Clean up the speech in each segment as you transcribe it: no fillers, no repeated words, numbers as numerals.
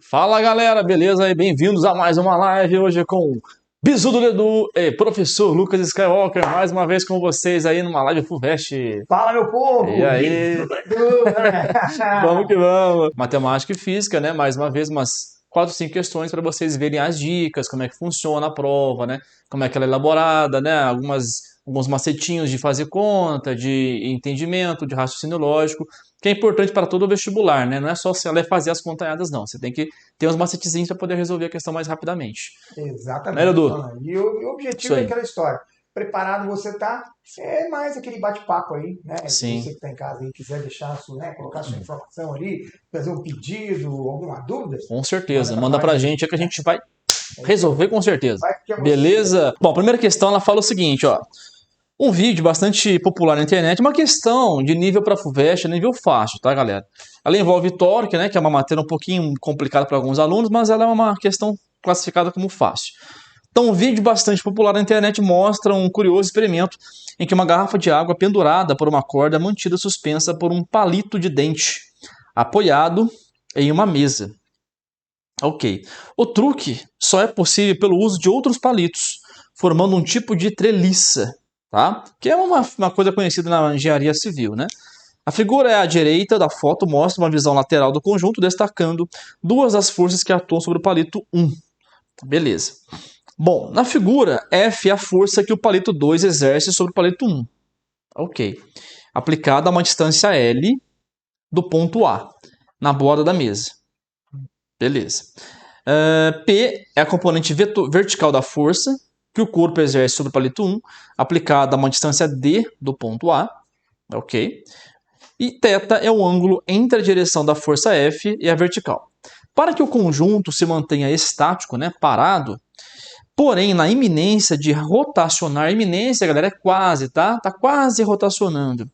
Fala galera, beleza aí? Bem-vindos a mais uma live hoje com Bizu do Edu e Professor Lucas Skywalker, mais uma vez com vocês aí numa live FUVEST. Fala, meu povo! E aí? Vamos que vamos! Matemática e física, né? Mais uma vez, umas 4, 5 questões para vocês verem as dicas, como é que funciona a prova, né? Como é que ela é elaborada, né? Alguns macetinhos de fazer conta, de entendimento, de raciocínio lógico, que é importante para todo o vestibular, né? Não é só você ler fazer as contanhadas, não. Você tem que ter uns macetezinhos para poder resolver a questão mais rapidamente. Né, Exatamente, Edu? mano. E o Isso objetivo é aí. aquela história. Preparado você tá, é mais aquele bate-papo aí, né? Sim, Você que tá em casa e quiser deixar sua, né, colocar sua informação ali, fazer um pedido, alguma dúvida, com manda certeza. pra Manda nós pra aí. gente, é que a gente vai resolver com certeza. Vai que é você. Beleza? Bom, a primeira questão ela fala o seguinte, ó. Um vídeo bastante popular na internet, uma questão de nível para FUVEST, nível fácil, tá, galera? Ela envolve torque, né, que é uma matéria um pouquinho complicada para alguns alunos, mas ela é uma questão classificada como fácil. Então, um vídeo bastante popular na internet mostra um curioso experimento em que uma garrafa de água pendurada por uma corda é mantida suspensa por um palito de dente, apoiado em uma mesa. Ok. O truque só é possível pelo uso de outros palitos, formando um tipo de treliça, tá? Que é uma coisa conhecida na engenharia civil, né? A figura à direita da foto mostra uma visão lateral do conjunto, destacando duas das forças que atuam sobre o palito 1. Beleza. Bom, na figura, F é a força que o palito 2 exerce sobre o palito 1. Ok. Aplicada a uma distância L do ponto A, na borda da mesa. Beleza. P é a componente vertical da força que o corpo exerce sobre o palito 1, aplicada a uma distância D do ponto A. Ok. E θ é o ângulo entre a direção da força F e a vertical. Para que o conjunto se mantenha estático, né, parado, porém na iminência de rotacionar, iminência, galera, é quase, tá? Tá quase rotacionando.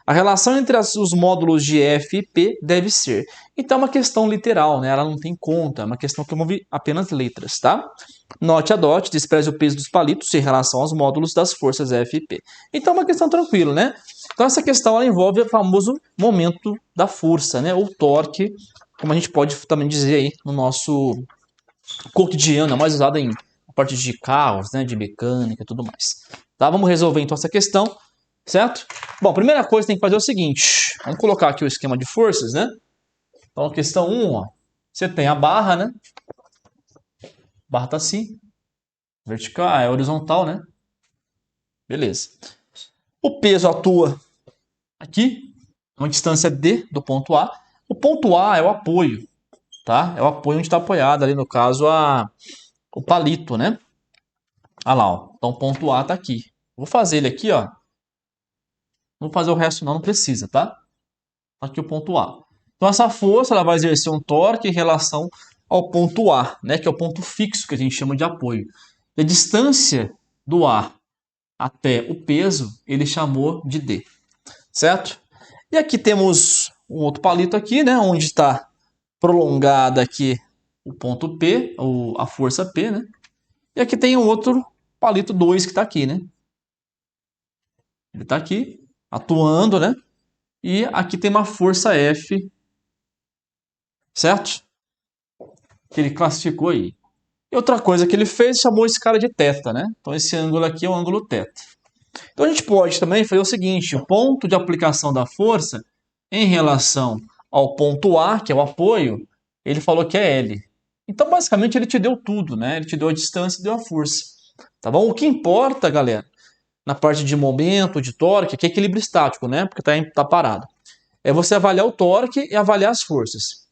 A relação entre os módulos de F e P deve ser. Então é uma questão literal, né? Ela não tem conta, é uma questão que envolve apenas letras, tá? Note a dot, despreze o peso dos palitos em relação aos módulos das forças F e P. Então é uma questão tranquila, né? Então essa questão ela envolve o famoso momento da força, né? Ou torque, como a gente pode também dizer aí no nosso cotidiano, é mais usado em parte de carros, né? De mecânica e tudo mais. Tá? Vamos resolver então essa questão. Certo? Bom, a primeira coisa que tem que fazer é o seguinte. Vamos colocar aqui o esquema de forças, né? Então, questão 1, ó. Você tem a barra, né? A barra tá assim. Vertical, é horizontal, né? Beleza. O peso atua aqui, uma distância D do ponto A. O ponto A é o apoio, tá? É o apoio onde está apoiado ali, no caso, o palito, né? Olha lá, ó. Então, o ponto A tá aqui. Vou fazer ele aqui, ó. Não vou fazer o resto não precisa, tá? Aqui o ponto A. Então essa força ela vai exercer um torque em relação ao ponto A, né, que é o ponto fixo que a gente chama de apoio. E a distância do A até o peso ele chamou de D, certo? E aqui temos um outro palito aqui, né, onde está prolongada aqui o ponto P, a força P, né? E aqui tem um outro palito 2 que está aqui, né? Ele está aqui atuando, né? E aqui tem uma força F, certo? Que ele classificou aí. E outra coisa que ele fez, chamou esse cara de θ, né? Então esse ângulo aqui é o ângulo θ. Então a gente pode também fazer o seguinte, o ponto de aplicação da força em relação ao ponto A, que é o apoio, ele falou que é L. Então basicamente ele te deu tudo, né? Ele te deu a distância e deu a força. Tá bom? O que importa, galera, na parte de momento, de torque, que é equilíbrio estático, né? Porque tá parado. É você avaliar o torque e avaliar as forças.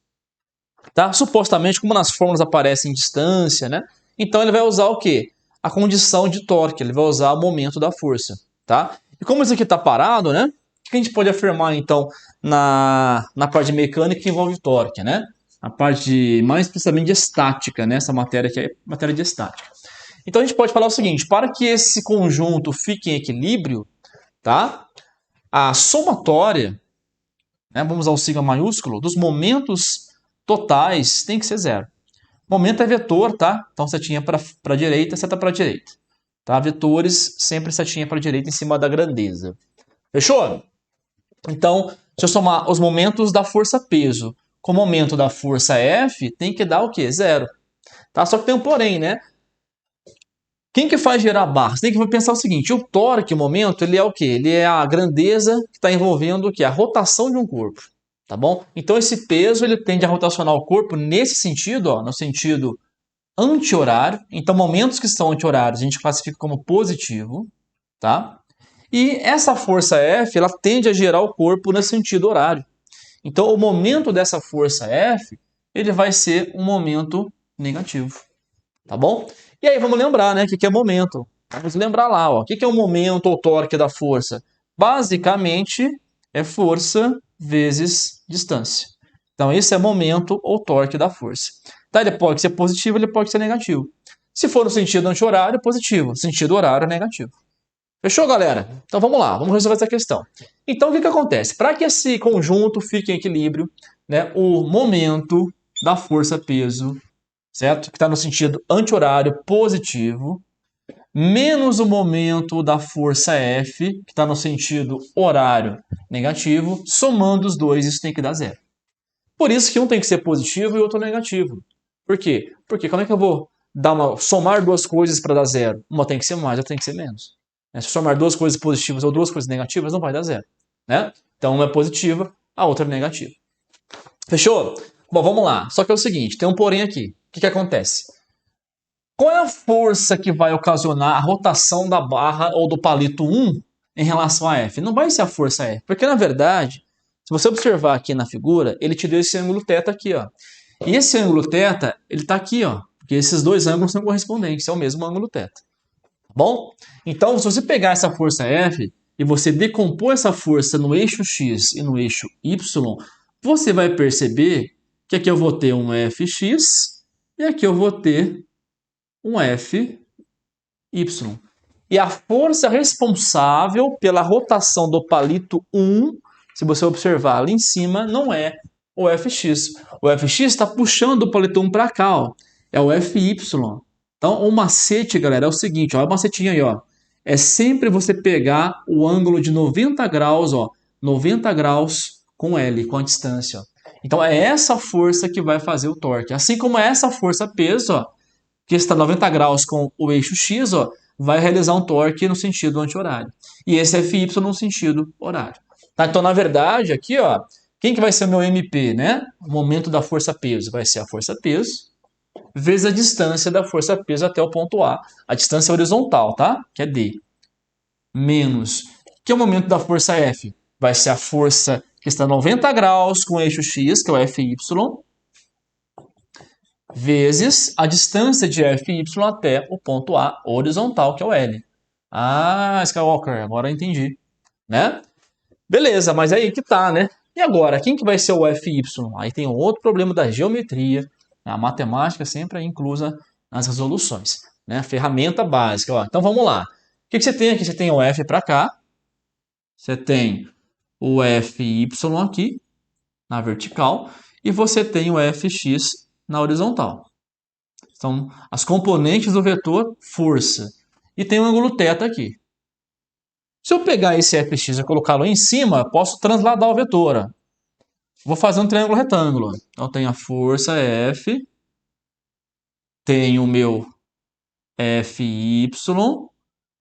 Tá? Supostamente, como nas fórmulas aparece em distância, né? Então ele vai usar o quê? A condição de torque, ele vai usar o momento da força, tá? E como isso aqui está parado, né? O que a gente pode afirmar, então, na parte de mecânica que envolve torque, né? A parte mais precisamente de estática, né? Essa matéria aqui é matéria de estática. Então a gente pode falar o seguinte, para que esse conjunto fique em equilíbrio, tá? A somatória, né? Vamos usar o sigma maiúsculo, dos momentos totais tem que ser zero. Momento é vetor, tá? Então setinha para a direita, seta para a direita. Tá? Vetores, sempre setinha para a direita em cima da grandeza. Fechou? Então, se eu somar os momentos da força-peso com o momento da força F tem que dar o quê? Zero. Tá? Só que tem um porém, né? Quem que faz girar a barra? Você tem que pensar o seguinte, o torque, o momento, ele é o quê? Ele é a grandeza que está envolvendo o quê? A rotação de um corpo, tá bom? Então esse peso, ele tende a rotacionar o corpo nesse sentido, ó, no sentido anti-horário. Então momentos que são anti-horários a gente classifica como positivo, tá? E essa força F, ela tende a girar o corpo no sentido horário. Então o momento dessa força F, ele vai ser um momento negativo, tá bom? E aí vamos lembrar, né, o que é momento. Vamos lembrar lá, ó, o que é o momento ou torque da força? Basicamente é força vezes distância. Então esse é momento ou torque da força. Tá? Ele pode ser positivo, ele pode ser negativo. Se for no sentido anti-horário, positivo. Sentido horário, negativo. Fechou, galera? Então vamos lá, vamos resolver essa questão. Então o que acontece? Para que esse conjunto fique em equilíbrio, né, o momento da força-peso, certo? Que está no sentido anti-horário positivo, menos o momento da força F, que está no sentido horário negativo, somando os dois, isso tem que dar zero. Por isso que um tem que ser positivo e o outro negativo. Por quê? Porque como é que eu vou somar duas coisas para dar zero? Uma tem que ser mais, outra tem que ser menos. Se somar duas coisas positivas ou duas coisas negativas, não vai dar zero. Né? Então uma é positiva, a outra é negativa. Fechou? Bom, vamos lá. Só que é o seguinte, tem um porém aqui. O que acontece? Qual é a força que vai ocasionar a rotação da barra ou do palito 1 em relação a F? Não vai ser a força F, porque na verdade, se você observar aqui na figura, ele te deu esse ângulo θ aqui, ó. E esse ângulo θ, ele está aqui, ó, porque esses dois ângulos são correspondentes, é o mesmo ângulo θ. Bom? Então, se você pegar essa força F e você decompor essa força no eixo X e no eixo Y, você vai perceber que aqui eu vou ter um Fx e aqui eu vou ter um Fy. E a força responsável pela rotação do palito 1, se você observar ali em cima, não é o Fx. O Fx está puxando o palito 1 para cá, ó. É o Fy. Então, o macete, galera, é o seguinte, ó, o macetinho aí, ó, é sempre você pegar o ângulo de 90 graus, ó, 90 graus com L, com a distância, ó. Então, é essa força que vai fazer o torque. Assim como é essa força peso, ó, que está 90 graus com o eixo X, ó, vai realizar um torque no sentido anti-horário. E esse Fy no sentido horário. Tá? Então, na verdade, aqui, ó, quem que vai ser o meu MP, né? O momento da força-peso vai ser a força-peso vezes a distância da força-peso até o ponto A. A distância horizontal, tá? Que é D. Menos, que é o momento da força F? Vai ser a força que está 90 graus com o eixo X, que é o Fy, vezes a distância de Fy até o ponto A horizontal, que é o L. Ah, Skywalker, agora eu entendi. Né? Beleza, mas aí que tá, né? E agora, quem que vai ser o Fy? Aí tem um outro problema da geometria. A matemática sempre é inclusa nas resoluções. Né? Ferramenta básica. Ó. Então vamos lá. O que você tem aqui? Você tem o F para cá. Você tem o Fy aqui, na vertical. E você tem o Fx na horizontal. Então, as componentes do vetor, força. E tem um ângulo θ aqui. Se eu pegar esse Fx e colocá-lo em cima, posso transladar o vetor. Ó. Vou fazer um triângulo retângulo. Então, tenho a força F, tenho o meu Fy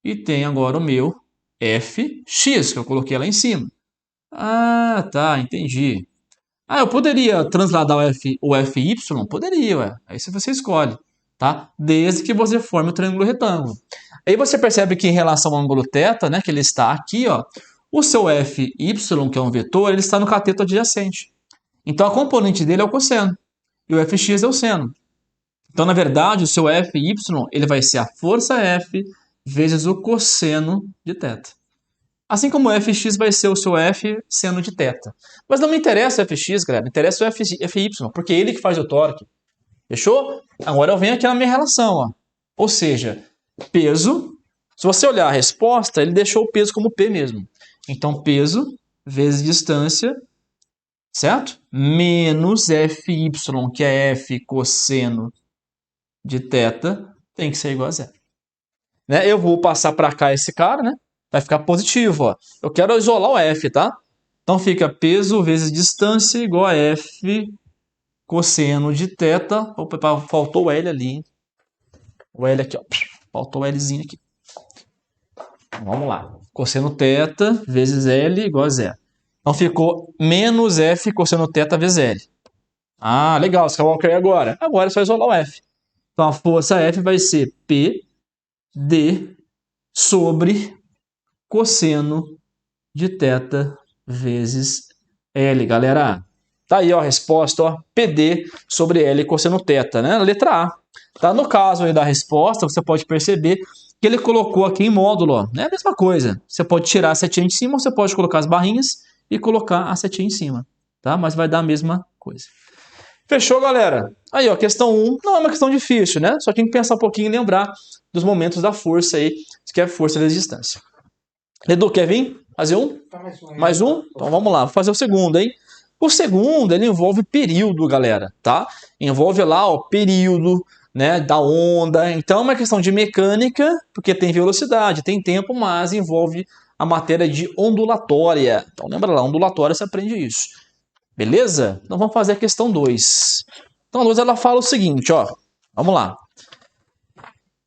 e tenho agora o meu Fx, que eu coloquei lá em cima. Ah, tá, entendi. Ah, eu poderia transladar o Fy? Poderia, ué. Aí você escolhe, tá? Desde que você forme o triângulo retângulo. Aí você percebe que em relação ao ângulo θ, né, que ele está aqui, ó, o seu Fy, que é um vetor, ele está no cateto adjacente. Então a componente dele é o cosseno e o Fx é o seno. Então, na verdade, o seu Fy ele vai ser a força F vezes o cosseno de θ. Assim como o Fx vai ser o seu F seno de θ. Mas não me interessa o Fx, galera. Me interessa o Fy, porque é ele que faz o torque. Fechou? Agora eu venho aqui na minha relação. Ó. Ou seja, peso. Se você olhar a resposta, ele deixou o peso como P mesmo. Então, peso vezes distância, certo? Menos Fy, que é F cosseno de θ, tem que ser igual a zero. Né? Eu vou passar para cá esse cara, né? Vai ficar positivo, ó. Eu quero isolar o F, tá? Então fica peso vezes distância igual a F cosseno de θ. Opa, faltou o L ali, hein? O L aqui, ó. Faltou o Lzinho aqui. Vamos lá. Cosseno θ vezes L igual a zero. Então ficou menos F cosseno θ vezes L. Ah, legal. Você vai cair agora. Agora é só isolar o F. Então a força F vai ser P D sobre cosseno de θ vezes L, galera. Tá aí ó, a resposta, ó, PD sobre L cosseno θ, né? Letra A. Tá? No caso aí da resposta, você pode perceber que ele colocou aqui em módulo, ó. É a mesma coisa. Você pode tirar a setinha de cima, ou você pode colocar as barrinhas e colocar a setinha em cima, tá? Mas vai dar a mesma coisa. Fechou, galera? Aí, ó, questão 1 não é uma questão difícil, né? Só tem que pensar um pouquinho e lembrar dos momentos da força aí, que é a força da distância. Edu, quer vir? Fazer um? Mais um? Então vamos lá, vou fazer o segundo, hein? O segundo, ele envolve período, galera, tá? Envolve lá, ó, período, né, da onda. Então é uma questão de mecânica, porque tem velocidade, tem tempo, mas envolve a matéria de ondulatória. Então lembra lá, ondulatória você aprende isso. Beleza? Então vamos fazer a questão 2. Então a 2 ela fala o seguinte, ó. Vamos lá.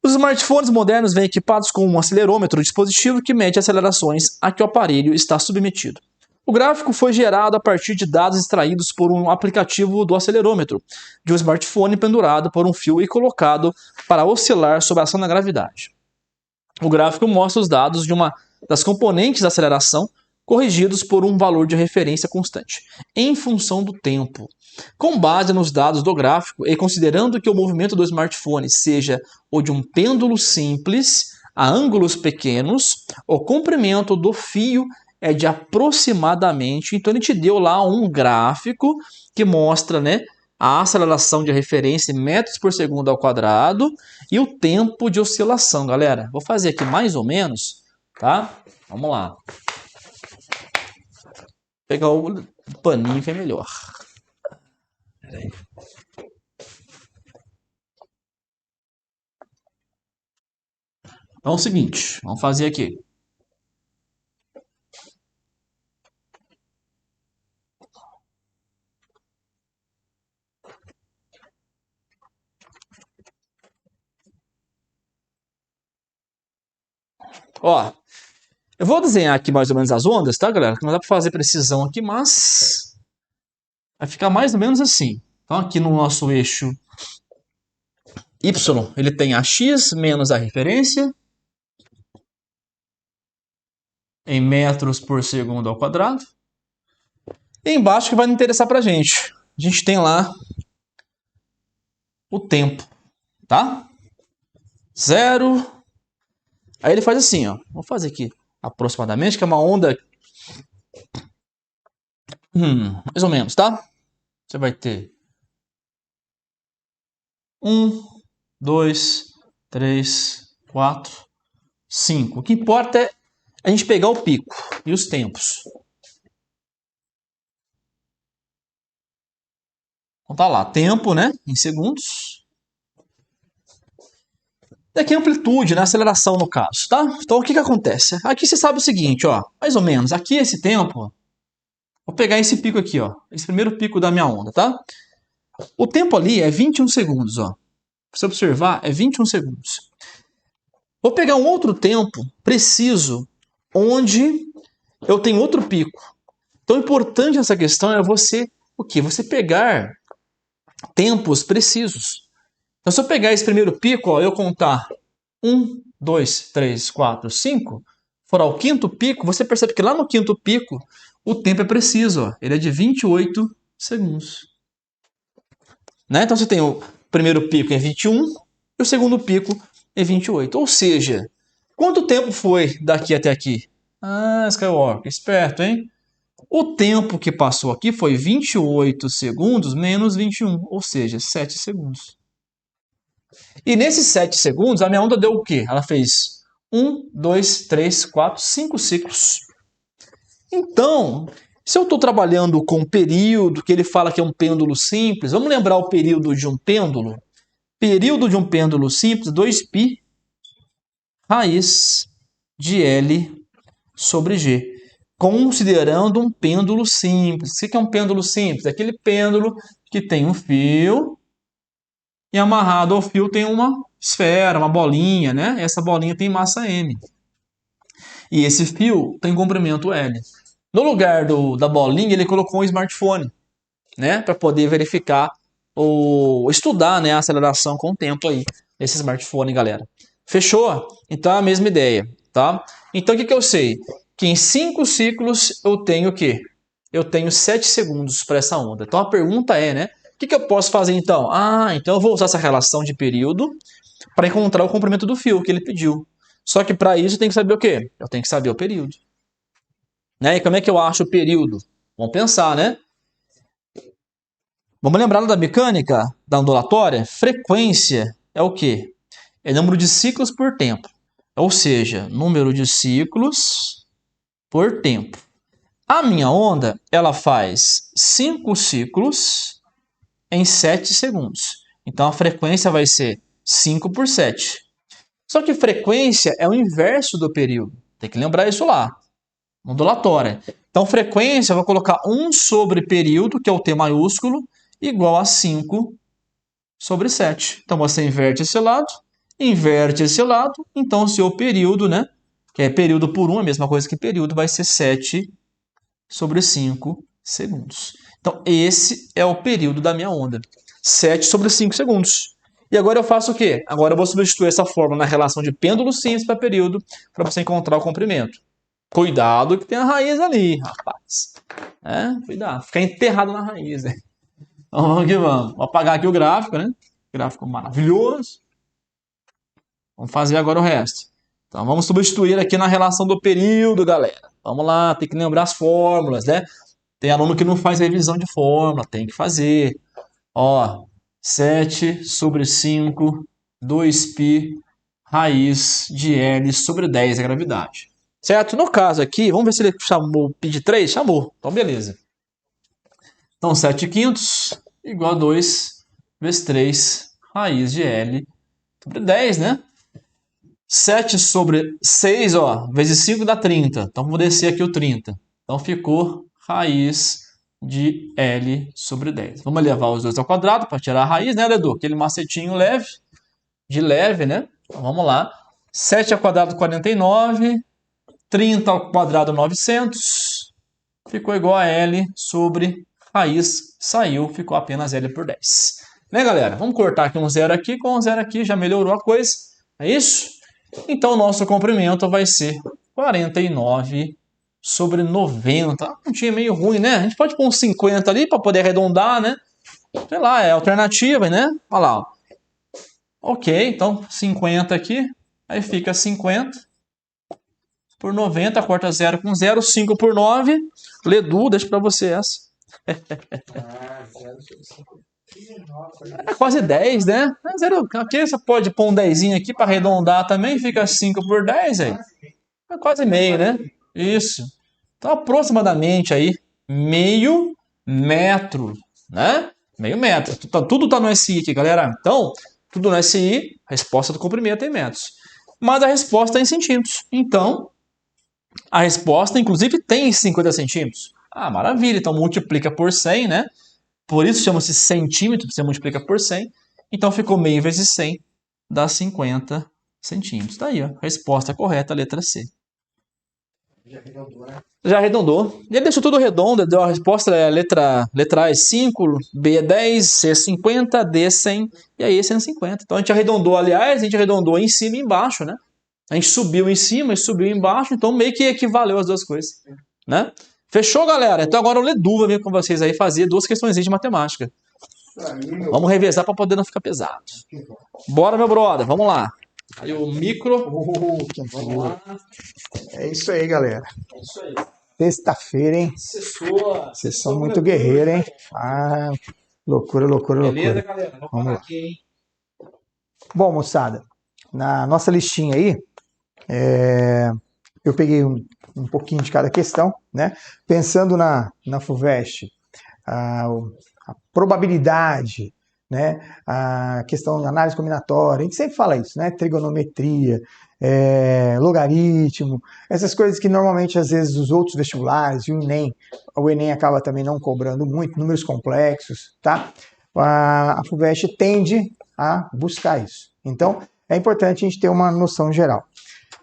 Os smartphones modernos vêm equipados com um acelerômetro, dispositivo que mede acelerações a que o aparelho está submetido. O gráfico foi gerado a partir de dados extraídos por um aplicativo do acelerômetro de um smartphone pendurado por um fio e colocado para oscilar sob a ação da gravidade. O gráfico mostra os dados de uma das componentes da aceleração corrigidos por um valor de referência constante, em função do tempo. Com base nos dados do gráfico e considerando que o movimento do smartphone seja o de um pêndulo simples a ângulos pequenos, o comprimento do fio é de aproximadamente, então ele te deu lá um gráfico que mostra, né, a aceleração de referência em metros por segundo ao quadrado e o tempo de oscilação, galera. Vou fazer aqui mais ou menos, tá? Vamos lá. Vou pegar o paninho que é melhor. Peraí. Então é o seguinte, vamos fazer aqui. Ó, eu vou desenhar aqui mais ou menos as ondas, tá, galera? Não dá para fazer precisão aqui, mas vai ficar mais ou menos assim. Então aqui no nosso eixo Y, ele tem a x menos a referência em metros por segundo ao quadrado. E embaixo que vai interessar pra gente. A gente tem lá o tempo, tá? 0. Aí ele faz assim, ó. Vou fazer aqui aproximadamente, que é uma onda mais ou menos, tá? Você vai ter 1, 2, 3, 4, 5. O que importa é a gente pegar o pico e os tempos. Então tá lá, tempo, né, em segundos. Daqui a amplitude, né, aceleração no caso, tá? Então o que que acontece? Aqui você sabe o seguinte, ó, mais ou menos, aqui esse tempo, vou pegar esse pico aqui, ó, esse primeiro pico da minha onda, tá? O tempo ali é 21 segundos, ó. Pra você observar, é 21 segundos. Vou pegar um outro tempo preciso, onde eu tenho outro pico. Então o importante nessa questão é você, o quê? Você pegar tempos precisos. Então, se eu pegar esse primeiro pico, ó, eu contar 1, 2, 3, 4, 5, for ao quinto pico, você percebe que lá no quinto pico, o tempo é preciso, ó, ele é de 28 segundos. Né? Então, você tem o primeiro pico em 21 e o segundo pico em 28. Ou seja, quanto tempo foi daqui até aqui? Ah, Skywalker, esperto, hein? O tempo que passou aqui foi 28 segundos menos 21, ou seja, 7 segundos. E nesses 7 segundos, a minha onda deu o quê? Ela fez 1, 2, 3, 4, 5 ciclos. Então, se eu estou trabalhando com um período, que ele fala que é um pêndulo simples, vamos lembrar o período de um pêndulo? Período de um pêndulo simples, 2π raiz de L sobre G. considerando um pêndulo simples. O que é um pêndulo simples? É aquele pêndulo que tem um fio e amarrado ao fio tem uma esfera, uma bolinha, né? Essa bolinha tem massa M. E esse fio tem comprimento L. No lugar da bolinha, ele colocou um smartphone, né? Para poder verificar ou estudar, né, a aceleração com o tempo aí. Esse smartphone, galera. Fechou? Então é a mesma ideia, tá? Então o que eu sei? Que em 5 ciclos eu tenho o quê? Eu tenho 7 segundos para essa onda. Então a pergunta é, né? O que eu posso fazer então? Então eu vou usar essa relação de período para encontrar o comprimento do fio que ele pediu. Só que para isso eu tenho que saber o quê? Eu tenho que saber o período. Né? E como é que eu acho o período? Vamos pensar, né? Vamos lembrar da mecânica da ondulatória? Frequência é o quê? É número de ciclos por tempo. Ou seja, número de ciclos por tempo. A minha onda, ela faz 5 ciclos em 7 segundos. Então a frequência vai ser 5 por 7. Só que frequência é o inverso do período. Tem que lembrar isso lá. Ondulatória. Então frequência, eu vou colocar 1 sobre período, que é o T maiúsculo, igual a 5 sobre 7. Então você inverte esse lado, então o seu período, né, que é período por 1, a mesma coisa que período, vai ser 7 sobre 5 segundos. Então esse é o período da minha onda, 7 sobre 5 segundos. E agora eu faço o quê? Agora eu vou substituir essa fórmula na relação de pêndulo simples para período, para você encontrar o comprimento. Cuidado que tem a raiz ali, rapaz. Cuidado, ficar enterrado na raiz, né? Então vamos que vamos. Vou apagar aqui o gráfico, né? Gráfico maravilhoso. Vamos fazer agora o resto. Então vamos substituir aqui na relação do período, galera. Vamos lá, tem que lembrar as fórmulas, né? Tem aluno que não faz revisão de fórmula, tem que fazer. Ó, 7 sobre 5, 2π, raiz de L sobre 10 é a gravidade. Certo? No caso aqui, vamos ver se ele chamou π de 3. Chamou. Então, beleza. Então, 7 quintos igual a 2 vezes 3, raiz de L sobre 10, né? 7 sobre 6, ó, vezes 5 dá 30. Então, vamos descer aqui o 30. Então, ficou raiz de L sobre 10. Vamos levar os dois ao quadrado para tirar a raiz, né, Edu? Aquele macetinho leve, de leve, né? Então, vamos lá. 7 ao quadrado, 49. 30 ao quadrado, 900. Ficou igual a L sobre raiz. Saiu, ficou apenas L por 10. Né, galera? Vamos cortar aqui um zero aqui. Com um zero aqui já melhorou a coisa. É isso? Então, o nosso comprimento vai ser 49 sobre 90. Um time meio ruim, né? A gente pode pôr um 50 ali para poder arredondar, né? Sei lá, é alternativa, né? Olha lá. Ó. Ok, então 50 aqui. Aí fica 50 por 90, corta 0 com 0. 5 por 9. Ledu, deixa para você essa. É quase 10, né? Aqui você pode pôr um 10 aqui para arredondar também. Fica 5 por 10 aí. É quase meio, né? Isso. Então, aproximadamente aí, meio metro, né? Meio metro. Tudo tá no SI aqui, galera. Então, tudo no SI, a resposta do comprimento é em metros. Mas a resposta é em centímetros. Então, a resposta, inclusive, tem 50 centímetros. Maravilha. Então, multiplica por 100, né? Por isso chama-se centímetro, você multiplica por 100. Então, ficou meio vezes 100, dá 50 centímetros. Tá aí, ó. Resposta correta, letra C. Já arredondou, né? Já arredondou. Ele deixou tudo redondo, deu a resposta, letra A é 5, B é 10, C é 50, D é 100 e aí é 150. Então a gente arredondou, aliás, a gente arredondou em cima e embaixo, né? A gente subiu em cima e subiu embaixo, então meio que equivaleu as duas coisas, né? Fechou, galera? Então agora o Ledu vai vir com vocês aí fazer 2 questões de matemática. Vamos revezar para poder não ficar pesado. Bora, meu brother, vamos lá. Aí o micro. Vamos lá. É isso aí, galera. É isso aí. Sexta-feira, hein? Vocês são muito guerreiros, hein? Loucura, loucura, Beleza, loucura. galera? Vamos lá. Aqui, hein? Bom, moçada, na nossa listinha aí, eu peguei um pouquinho de cada questão, né? Pensando na FUVEST, a probabilidade né? A questão de análise combinatória, a gente sempre fala isso, né? Trigonometria, logaritmo, essas coisas que normalmente às vezes os outros vestibulares e o Enem acaba também não cobrando muito, números complexos, tá? A FUVEST tende a buscar isso. Então, é importante a gente ter uma noção geral.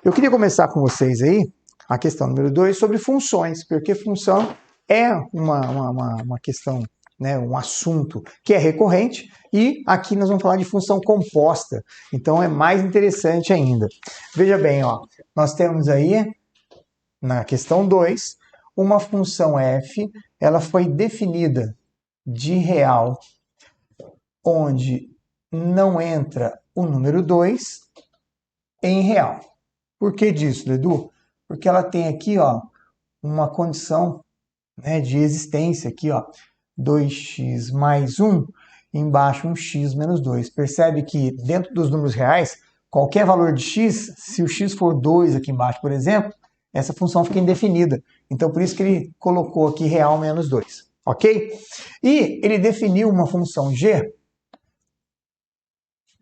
Eu queria começar com vocês aí, a questão número 2, sobre funções, porque função é uma questão, né, um assunto que é recorrente, e aqui nós vamos falar de função composta, então é mais interessante ainda. Veja bem, ó, nós temos aí, na questão 2, uma função f, ela foi definida de real, onde não entra o número 2 em real. Por que disso, Edu? Porque ela tem aqui, ó, uma condição, né, de existência aqui, ó, 2x mais 1, embaixo um x menos 2. Percebe que dentro dos números reais, qualquer valor de x, se o x for 2 aqui embaixo, por exemplo, essa função fica indefinida. Então, por isso que ele colocou aqui real menos 2, ok? E ele definiu uma função g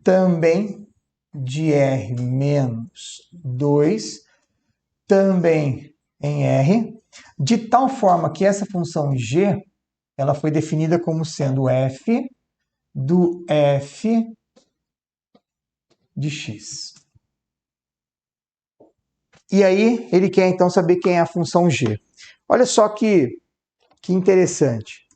também de r menos 2, também em r, de tal forma que essa função g, ela foi definida como sendo f do f de x. E aí, ele quer então saber quem é a função g. Olha só que interessante.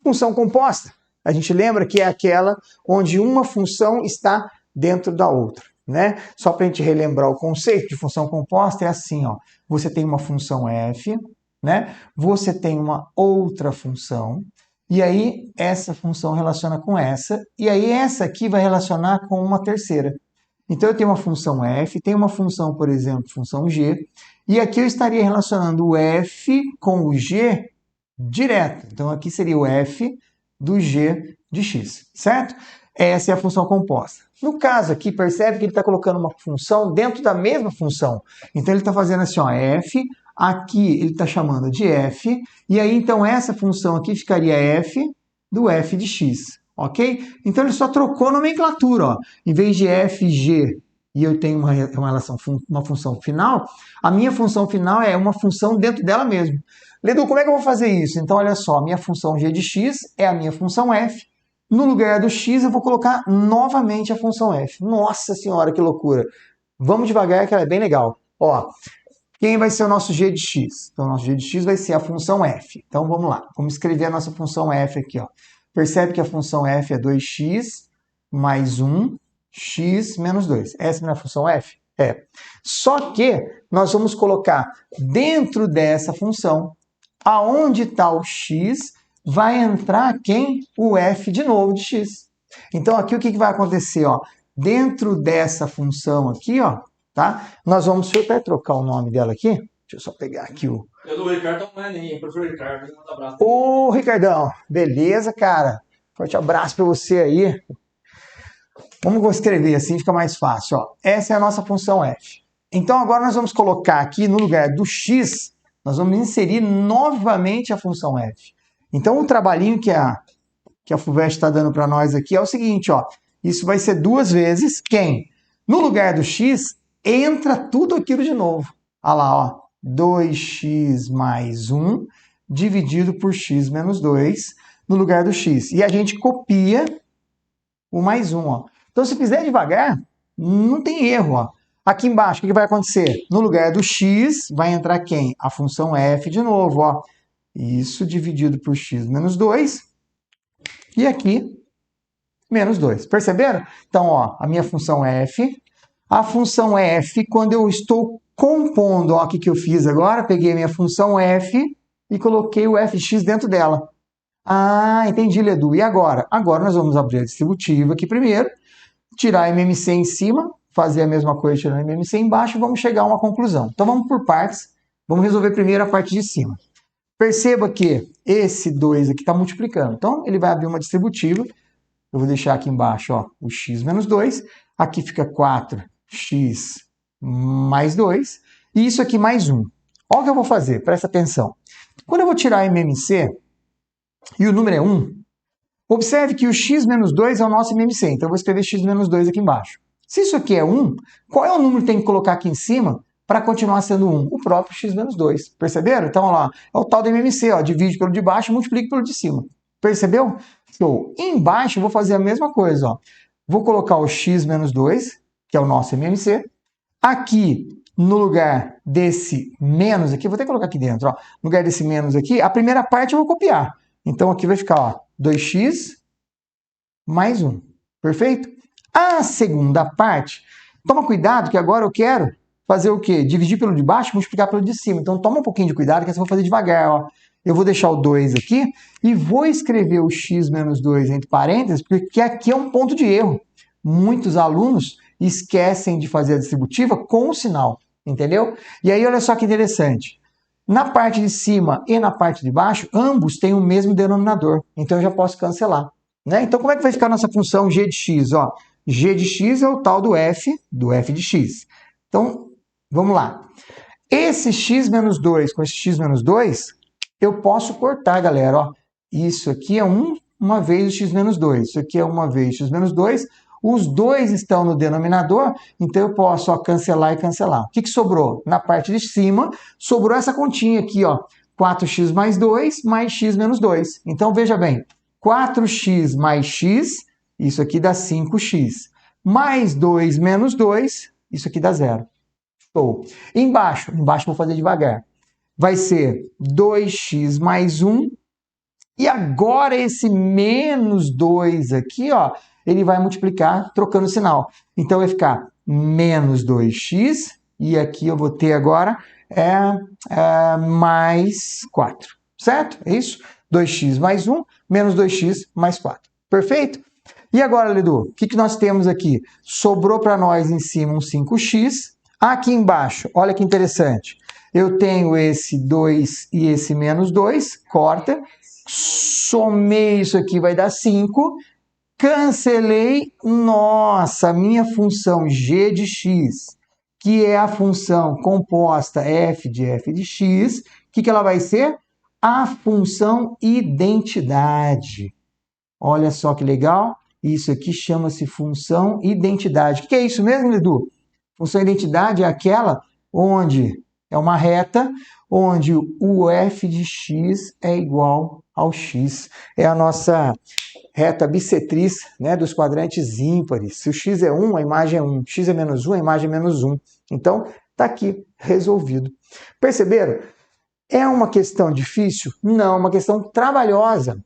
Função composta, a gente lembra que é aquela onde uma função está dentro da outra, né? Só para a gente relembrar o conceito de função composta, é assim, ó. Você tem uma função f, né? Você tem uma outra função, e aí essa função relaciona com essa, e aí essa aqui vai relacionar com uma terceira. Então eu tenho uma função f, tenho uma função, por exemplo, função g, e aqui eu estaria relacionando o f com o g direto. Então aqui seria o f do g de x, certo? Essa é a função composta. No caso aqui, percebe que ele está colocando uma função dentro da mesma função. Então ele está fazendo assim, ó, f, aqui ele está chamando de f, e aí então essa função aqui ficaria f do f de x, ok? Então ele só trocou a nomenclatura, ó. Em vez de f, g, e eu tenho uma relação, uma função final, a minha função final é uma função dentro dela mesma. Ledu, como é que eu vou fazer isso? Então, olha só, a minha função g de x é a minha função f. No lugar do x, eu vou colocar novamente a função f. Nossa senhora, que loucura! Vamos devagar, que ela é bem legal. Ó, quem vai ser o nosso g de x? Então, o nosso g de x vai ser a função f. Então, vamos lá. Vamos escrever a nossa função f aqui, ó. Percebe que a função f é 2x mais 1, x menos 2. Essa é a minha função f? É. Só que nós vamos colocar dentro dessa função, aonde está o x, vai entrar quem? O f de novo de x. Então, aqui o que vai acontecer? Ó? Dentro dessa função aqui, ó, tá? Nós vamos, deixa eu até trocar o nome dela aqui. Deixa eu só pegar aqui o... Eu do Ricardo não é nem, eu prefiro o Ricardo. Um abraço. Ô, Ricardão, beleza, cara? Forte abraço para você aí. Vamos escrever assim, fica mais fácil, ó. Essa é a nossa função f. Então, agora nós vamos colocar aqui no lugar do x, nós vamos inserir novamente a função f. Então, o trabalhinho que a FUVEST está dando para nós aqui é o seguinte, ó. Isso vai ser 2 vezes quem? No lugar do x, entra tudo aquilo de novo. Olha lá, ó. 2x mais 1 dividido por x menos 2 no lugar do x. E a gente copia o mais 1, ó. Então, se fizer devagar, não tem erro, ó. Aqui embaixo, o que vai acontecer? No lugar do x, vai entrar quem? A função f de novo, ó. Isso dividido por x menos 2. E aqui, menos 2. Perceberam? Então, ó, a minha função f. A função f, quando eu estou compondo, ó, o que eu fiz agora? Peguei a minha função f e coloquei o fx dentro dela. Ah, entendi, Ledu. E agora? Agora nós vamos abrir a distributiva aqui primeiro, tirar a MMC em cima, fazer a mesma coisa tirando a MMC embaixo e vamos chegar a uma conclusão. Então vamos por partes. Vamos resolver primeiro a parte de cima. Perceba que esse 2 aqui está multiplicando. Então ele vai abrir uma distributiva. Eu vou deixar aqui embaixo, ó, o x menos 2. Aqui fica 4x mais 2. E isso aqui mais 1. Olha o que eu vou fazer, presta atenção. Quando eu vou tirar a MMC e o número é 1, Observe que o x menos 2 é o nosso MMC, então eu vou escrever x menos 2 aqui embaixo. Se isso aqui é 1, qual é o número que tem que colocar aqui em cima para continuar sendo 1? O próprio x menos 2. Perceberam? Então, olha lá, é o tal do MMC, ó, divide pelo de baixo e multiplica pelo de cima. Percebeu? Show. Embaixo eu vou fazer a mesma coisa, ó. Vou colocar o x menos 2, que é o nosso MMC. Aqui, no lugar desse menos aqui, vou até colocar aqui dentro, ó. No lugar desse menos aqui, a primeira parte eu vou copiar. Então, aqui vai ficar, ó, 2x mais 1. Perfeito? A segunda parte, toma cuidado que agora eu quero fazer o quê? Dividir pelo de baixo e multiplicar pelo de cima. Então, toma um pouquinho de cuidado que eu vou fazer devagar, ó. Eu vou deixar o 2 aqui e vou escrever o x menos 2 entre parênteses, porque aqui é um ponto de erro. Muitos alunos esquecem de fazer a distributiva com o sinal, entendeu? E aí, olha só que interessante. Na parte de cima e na parte de baixo, ambos têm o mesmo denominador. Então, eu já posso cancelar, né? Então, como é que vai ficar a nossa função g de x? Ó, g de x é o tal do f de x. Então, vamos lá. Esse x menos 2 com esse x menos 2, eu posso cortar, galera. Ó, isso aqui é uma vez o x menos 2. Isso aqui é uma vez x menos 2. Os dois estão no denominador, então eu posso, ó, cancelar e cancelar. O que sobrou? Na parte de cima, sobrou essa continha aqui, ó, 4x mais 2 mais x menos 2. Então, veja bem, 4x mais x, isso aqui dá 5x. Mais 2 menos 2, isso aqui dá 0. Show. Embaixo vou fazer devagar. Vai ser 2x mais 1. E agora esse menos 2 aqui, ó, ele vai multiplicar trocando o sinal. Então vai ficar menos 2x. E aqui eu vou ter agora mais 4. Certo? É isso? 2x mais 1, menos 2x mais 4. Perfeito? E agora, Ledu, o que nós temos aqui? Sobrou para nós em cima um 5x. Aqui embaixo, olha que interessante. Eu tenho esse 2 e esse menos 2, corta. Somei isso aqui, vai dar 5. Cancelei. Nossa, minha função g de x, que é a função composta f de x, o que ela vai ser? A função identidade. Olha só que legal. Isso aqui chama-se função identidade. O que é isso mesmo, Edu? Função identidade é aquela onde é uma reta, onde o f de x é igual ao x. É a nossa reta bissetriz, né, dos quadrantes ímpares. Se o x é 1, a imagem é 1. X é menos 1, a imagem é menos 1. Então, está aqui resolvido. Perceberam? É uma questão difícil? Não, é uma questão trabalhosa.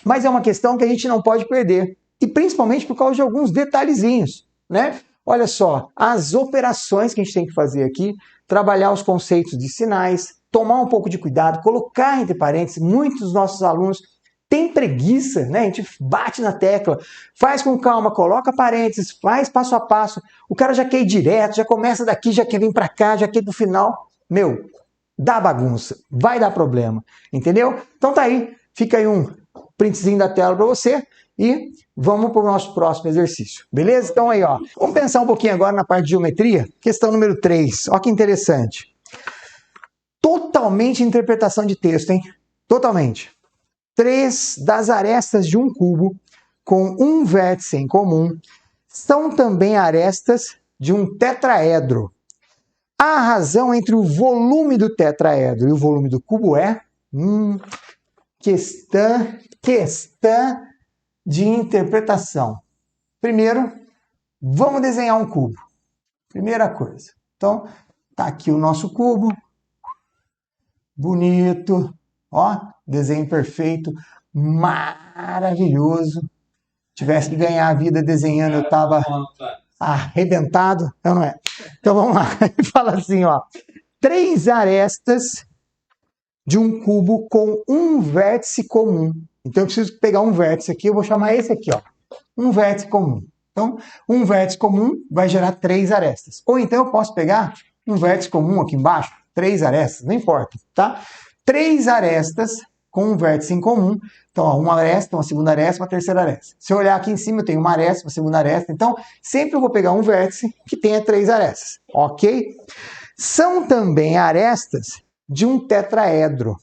Mas é uma questão que a gente não pode perder. E principalmente por causa de alguns detalhezinhos, né? Olha só, as operações que a gente tem que fazer aqui, trabalhar os conceitos de sinais, tomar um pouco de cuidado, colocar entre parênteses. Muitos dos nossos alunos têm preguiça, né? A gente bate na tecla, faz com calma, coloca parênteses, faz passo a passo. O cara já quer ir direto, já começa daqui, já quer vir para cá, já quer ir pro final. Meu, dá bagunça, vai dar problema, entendeu? Então tá aí, fica aí um printzinho da tela para você e vamos para o nosso próximo exercício, beleza? Então aí, ó, vamos pensar um pouquinho agora na parte de geometria, questão número 3, ó que interessante. Totalmente interpretação de texto, hein? Totalmente. 3 das arestas de um cubo com um vértice em comum são também arestas de um tetraedro. A razão entre o volume do tetraedro e o volume do cubo é questão de interpretação. Primeiro, vamos desenhar um cubo. Primeira coisa. Então, tá aqui o nosso cubo. Bonito. Ó, desenho perfeito. Maravilhoso. Tivesse que ganhar a vida desenhando, eu tava arrebentado. Não, não é? Então, vamos lá. Ele fala assim, ó. 3 arestas de um cubo com um vértice comum. Então, eu preciso pegar um vértice aqui, eu vou chamar esse aqui, ó. Um vértice comum. Então, um vértice comum vai gerar 3 arestas. Ou então, eu posso pegar um vértice comum aqui embaixo, 3 arestas, não importa, tá? 3 arestas com um vértice em comum. Então, ó, uma aresta, uma segunda aresta, uma terceira aresta. Se eu olhar aqui em cima, eu tenho uma aresta, uma segunda aresta. Então, sempre eu vou pegar um vértice que tenha 3 arestas, ok? São também arestas de um tetraedro.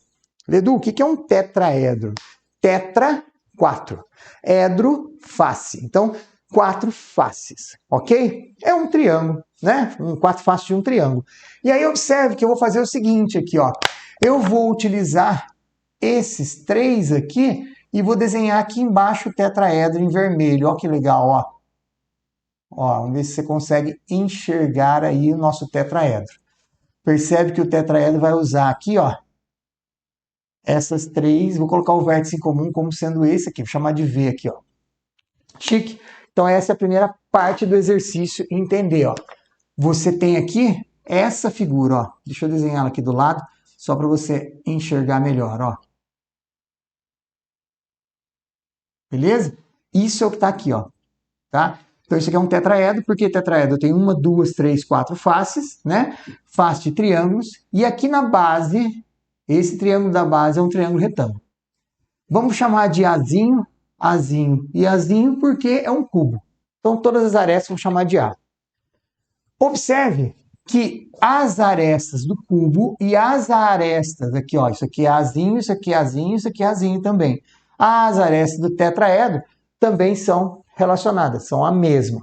Ledu, o que é um tetraedro? Tetra, 4. Edro, face. Então, 4 faces, ok? É um triângulo, né? 4 faces de um triângulo. E aí observe que eu vou fazer o seguinte aqui, ó. Eu vou utilizar esses 3 aqui e vou desenhar aqui embaixo o tetraedro em vermelho. Ó que legal, ó. Ó, vamos ver se você consegue enxergar aí o nosso tetraedro. Percebe que o tetraedro vai usar aqui, ó, essas 3, vou colocar o vértice em comum como sendo esse aqui, vou chamar de V aqui, ó. Chique? Então essa é a primeira parte do exercício, entender, ó. Você tem aqui essa figura, ó. Deixa eu desenhar ela aqui do lado, só para você enxergar melhor, ó. Beleza? Isso é o que está aqui, ó. Tá? Então isso aqui é um tetraedro, porque tetraedro tem 1, 2, 3, 4 faces, né? Face de triângulos. E aqui na base, esse triângulo da base é um triângulo retângulo. Vamos chamar de Azinho, Azinho e Azinho, porque é um cubo. Então todas as arestas vamos chamar de A. Observe que as arestas do cubo e as arestas aqui, ó, isso aqui é Azinho, isso aqui é Azinho, isso aqui é Azinho também. As arestas do tetraedro também são relacionadas, são a mesma.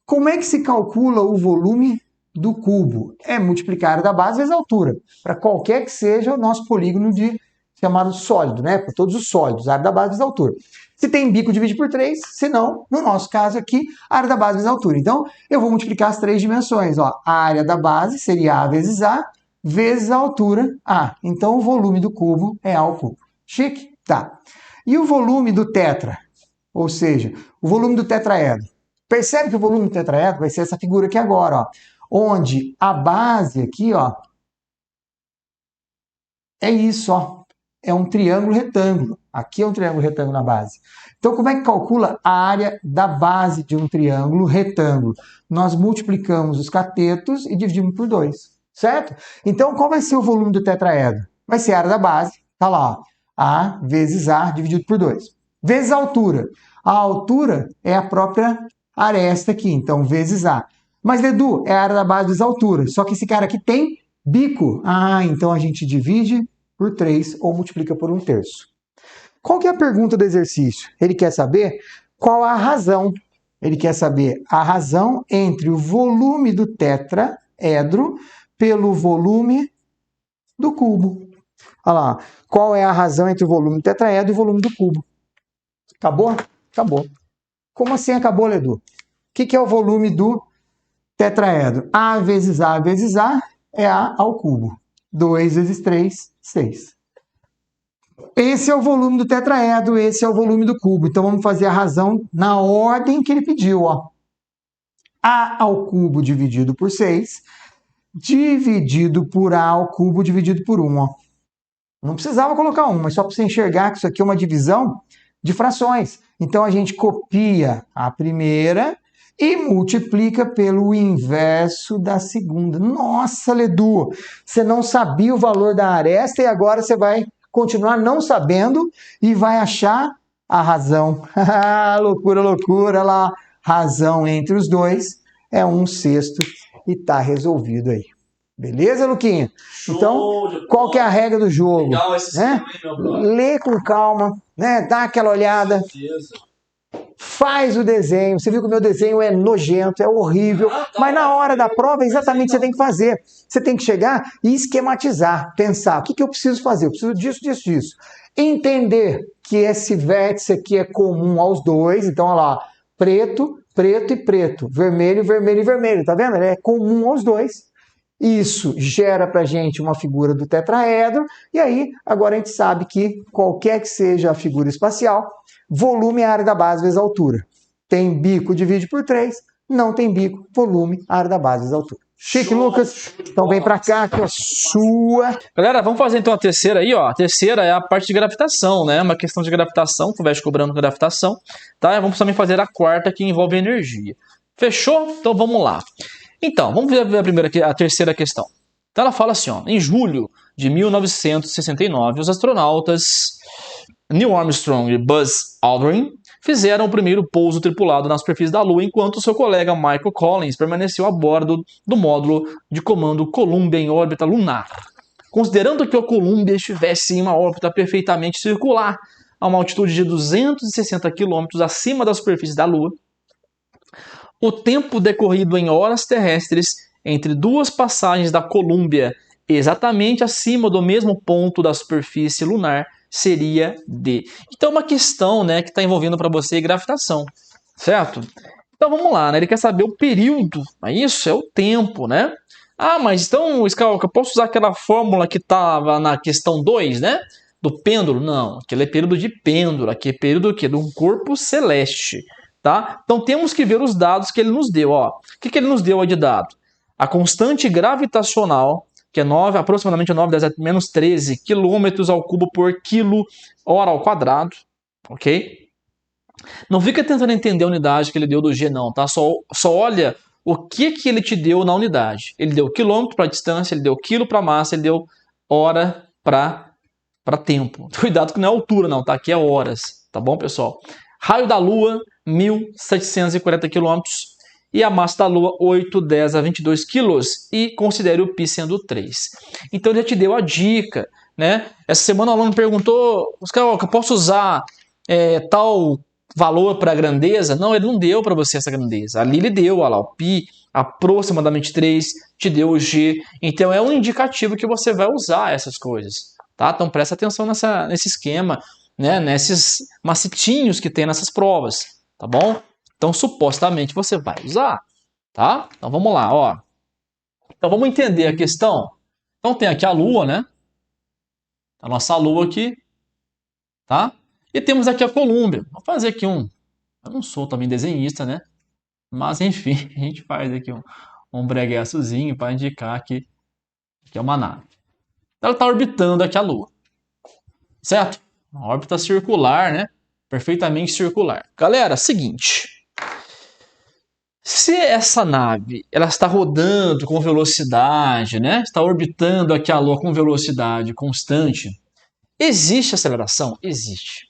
Como é que se calcula o volume do cubo? É multiplicar a área da base vezes a altura, para qualquer que seja o nosso polígono chamado sólido, né? Para todos os sólidos, a área da base vezes a altura. Se tem bico, divide por 3, se não, no nosso caso aqui, a área da base vezes a altura. Então, eu vou multiplicar as 3 dimensões. Ó. A área da base seria A vezes a altura A. Então, o volume do cubo é A ao cubo. Chique? Tá. E o volume do tetra? Ou seja, o volume do tetraedro. Percebe que o volume do tetraedro vai ser essa figura aqui agora, ó, onde a base aqui, ó, é isso, ó, é um triângulo retângulo. Aqui é um triângulo retângulo na base. Então, como é que calcula a área da base de um triângulo retângulo? Nós multiplicamos os catetos e dividimos por 2, certo? Então, qual vai ser o volume do tetraedro? Vai ser a área da base, tá lá, ó, A vezes A dividido por 2. Vezes a altura. A altura é a própria aresta aqui, então vezes A. Mas, Edu, é a área da base vezes a altura. Só que esse cara aqui tem bico. Ah, então a gente divide por 3 ou multiplica por 1/3. Qual que é a pergunta do exercício? Ele quer saber qual a razão. Ele quer saber a razão entre o volume do tetraedro pelo volume do cubo. Olha lá. Qual é a razão entre o volume do tetraedro e o volume do cubo? Acabou? Acabou. Como assim acabou, Edu? O que é o volume do tetraedro? A vezes A vezes A é A ao cubo. 2 vezes 3, 6. Esse é o volume do tetraedro, esse é o volume do cubo. Então vamos fazer a razão na ordem que ele pediu, ó. A ao cubo dividido por 6, dividido por A ao cubo dividido por 1, ó. Não precisava colocar 1, mas só para você enxergar que isso aqui é uma divisão de frações. Então a gente copia a primeira e multiplica pelo inverso da segunda. Nossa, Ledu, você não sabia o valor da aresta e agora você vai continuar não sabendo e vai achar a razão. Loucura, loucura lá. Razão entre os dois é 1/6 e tá resolvido aí. Beleza, Luquinha? Então, qual que é a regra do jogo? Legal esse né? Lê com calma, né? Dá aquela olhada. Faz o desenho. Você viu que o meu desenho é nojento, é horrível. Mas na hora da prova é exatamente o que você tem que fazer. Você tem que chegar e esquematizar, pensar. O que eu preciso fazer? Eu preciso disso, disso, disso. Entender que esse vértice aqui é comum aos dois. Então, olha lá. Preto, preto e preto. Vermelho, vermelho e vermelho. Tá vendo? Ele é comum aos dois. Isso gera para a gente uma figura do tetraedro, e aí agora a gente sabe que qualquer que seja a figura espacial, volume é a área da base vezes a altura. Tem bico, divide por 3, não tem bico, volume, área da base vezes a altura. Chique, Lucas? Então vem para cá que é a sua. Galera, vamos fazer então a terceira aí, ó. A terceira é a parte de gravitação, né? Uma questão de gravitação, FUVEST cobrando gravitação, tá? Vamos também fazer a quarta que envolve energia. Fechou? Então vamos lá. Então, vamos ver a terceira questão. Então ela fala assim, ó, em julho de 1969, os astronautas Neil Armstrong e Buzz Aldrin fizeram o primeiro pouso tripulado na superfície da Lua, enquanto seu colega Michael Collins permaneceu a bordo do módulo de comando Columbia em órbita lunar. Considerando que o Columbia estivesse em uma órbita perfeitamente circular, a uma altitude de 260 km acima da superfície da Lua. O tempo decorrido em horas terrestres entre duas passagens da Colômbia, exatamente acima do mesmo ponto da superfície lunar, seria d. Então, uma questão, né, que está envolvendo para você gravitação, certo? Então, vamos lá, né? Ele quer saber o período, isso é o tempo, né? Ah, mas então, Scalca, eu posso usar aquela fórmula que estava na questão 2, né? Do pêndulo? Não, aquele é período de pêndulo, aqui é período de um corpo celeste, tá? Então, temos que ver os dados que ele nos deu, ó. O que ele nos deu aí de dado? A constante gravitacional, que é aproximadamente 9, 10, menos 13 km ao cubo por quilo hora ao quadrado, ok? Não fica tentando entender a unidade que ele deu do G não, tá? Só olha o que ele te deu na unidade. Ele deu quilômetro para distância, ele deu quilo para massa, ele deu hora para tempo. Cuidado que não é altura não, tá? Aqui é horas, tá bom, pessoal? Raio da Lua, 1.740 km. E a massa da Lua, 8, 10 a 22 quilos. E considere o π sendo 3. Então ele já te deu a dica, né? Essa semana o aluno perguntou, Oscar, eu posso usar tal valor para a grandeza? Não, ele não deu para você essa grandeza. Ali ele deu, olha lá, o π, aproximadamente 3, te deu o g. Então é um indicativo que você vai usar essas coisas, tá? Então presta atenção nesse esquema, né? Nesses macetinhos que tem nessas provas, tá bom? Então, supostamente, você vai usar, tá? Então, vamos lá, ó. Então, vamos entender a questão. Então, tem aqui a Lua, né? A nossa Lua aqui, tá? E temos aqui a Colômbia. Vou fazer aqui Eu não sou também desenhista, né? Mas, enfim, a gente faz aqui um bregueçozinho para indicar que é uma nave. Ela está orbitando aqui a Lua, certo? Uma órbita circular, né? Perfeitamente circular. Galera, seguinte... Se essa nave ela está rodando com velocidade, né? Está orbitando aqui a Lua com velocidade constante, existe aceleração? Existe.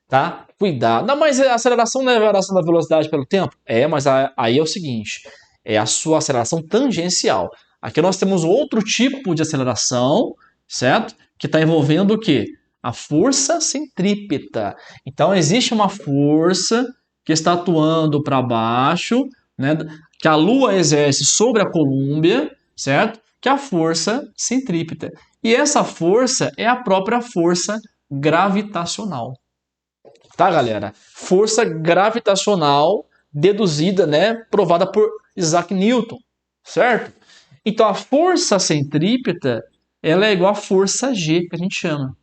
Tá? Cuidado. Não, mas a aceleração não é a variação da velocidade pelo tempo? Mas aí é o seguinte, é a sua aceleração tangencial. Aqui nós temos outro tipo de aceleração, certo? Que está envolvendo o quê? A força centrípeta. Então existe uma força que está atuando para baixo, né, que a Lua exerce sobre a Colômbia, certo? Que é a força centrípeta. E essa força é a própria força gravitacional. Tá, galera? Força gravitacional deduzida, né, provada por Isaac Newton, certo? Então a força centrípeta, ela é igual a força G, que a gente chama.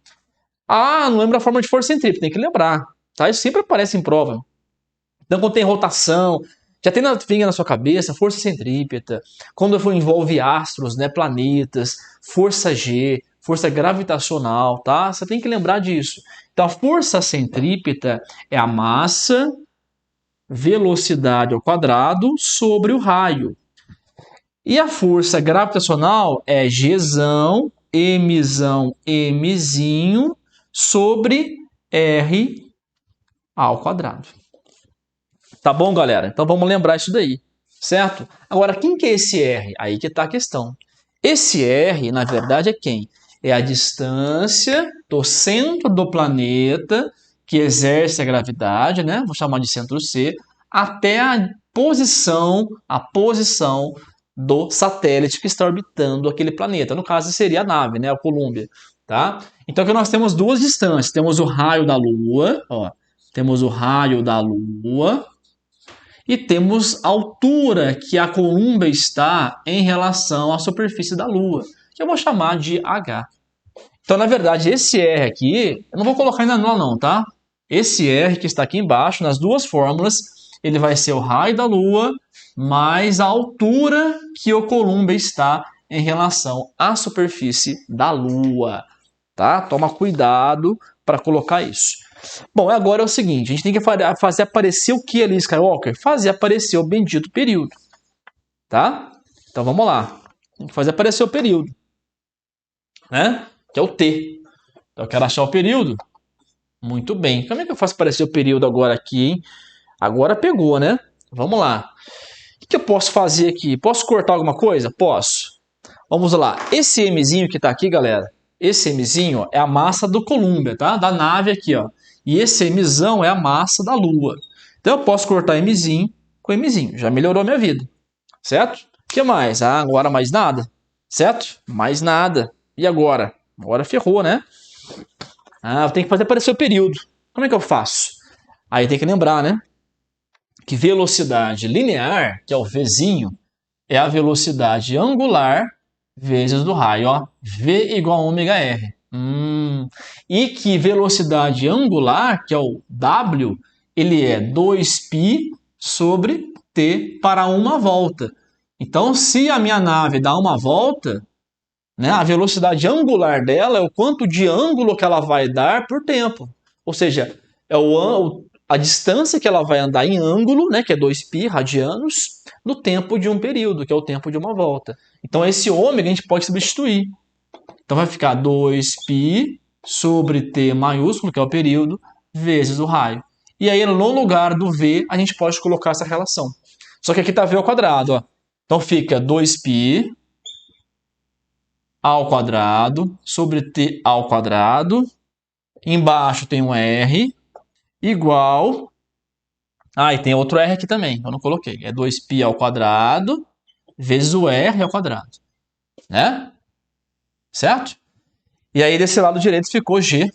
Ah, não lembra a forma de força centrípeta, tem que lembrar, tá? Isso sempre aparece em prova. Então quando tem rotação, já tem na sua cabeça força centrípeta, quando envolve astros, né, planetas, força G, força gravitacional, tá? Você tem que lembrar disso. Então a força centrípeta é a massa, velocidade ao quadrado sobre o raio. E a força gravitacional é Gzão, Mzão, Mzinho sobre R ao quadrado. Tá bom, galera? Então vamos lembrar isso daí, certo? Agora, quem que é esse R? Aí que tá a questão. Esse R, na verdade, é quem? É a distância do centro do planeta que exerce a gravidade, né? Vou chamar de centro C, até a posição do satélite que está orbitando aquele planeta. No caso, seria a nave, né? A Colômbia, tá? Então, aqui nós temos duas distâncias. Temos o raio da Lua, ó. Temos o raio da Lua. E temos a altura que a Colômbia está em relação à superfície da Lua, que eu vou chamar de H. Então, na verdade, esse R aqui, eu não vou colocar ainda não, tá? Esse R que está aqui embaixo, nas duas fórmulas, ele vai ser o raio da Lua mais a altura que o Colômbia está em relação à superfície da Lua, tá? Toma cuidado para colocar isso. Bom, agora é o seguinte, a gente tem que fazer aparecer o que ali, Skywalker? Fazer aparecer o bendito período, tá? Então vamos lá, tem que fazer aparecer o período, né? Que é o T. Então eu quero achar o período. Muito bem, como é que eu faço aparecer o período agora aqui, hein? Agora pegou, né? Vamos lá. O que eu posso fazer aqui? Posso cortar alguma coisa? Posso. Vamos lá, esse Mzinho que tá aqui, galera, esse Mzinho é a massa do Colômbia, tá? Da nave aqui, ó. E esse Mzão é a massa da Lua. Então eu posso cortar Mzinho com Mzinho. Já melhorou a minha vida. Certo? O que mais? Ah, agora mais nada. Certo? Mais nada. E agora? Agora ferrou, né? Ah, eu tenho que fazer aparecer o período. Como é que eu faço? Aí tem que lembrar, né? Que velocidade linear, que é o Vzinho, é a velocidade angular vezes do raio, ó. V igual a ômega R. E que velocidade angular, que é o W, ele é 2π sobre T para uma volta. Então, se a minha nave dá uma volta, né, a velocidade angular dela é o quanto de ângulo que ela vai dar por tempo. Ou seja, é a distância que ela vai andar em ângulo, né, que é 2π radianos, no tempo de um período, que é o tempo de uma volta. Então, esse ômega a gente pode substituir. Então, vai ficar 2π sobre T maiúsculo, que é o período, vezes o raio. E aí, no lugar do V, a gente pode colocar essa relação. Só que aqui está V ao quadrado. Ó. Então, fica 2π ao quadrado sobre T ao quadrado. Embaixo tem um R igual... Ah, e tem outro R aqui também, eu não coloquei. É 2π ao quadrado vezes o R ao quadrado. Né? Certo? E aí, desse lado direito ficou G,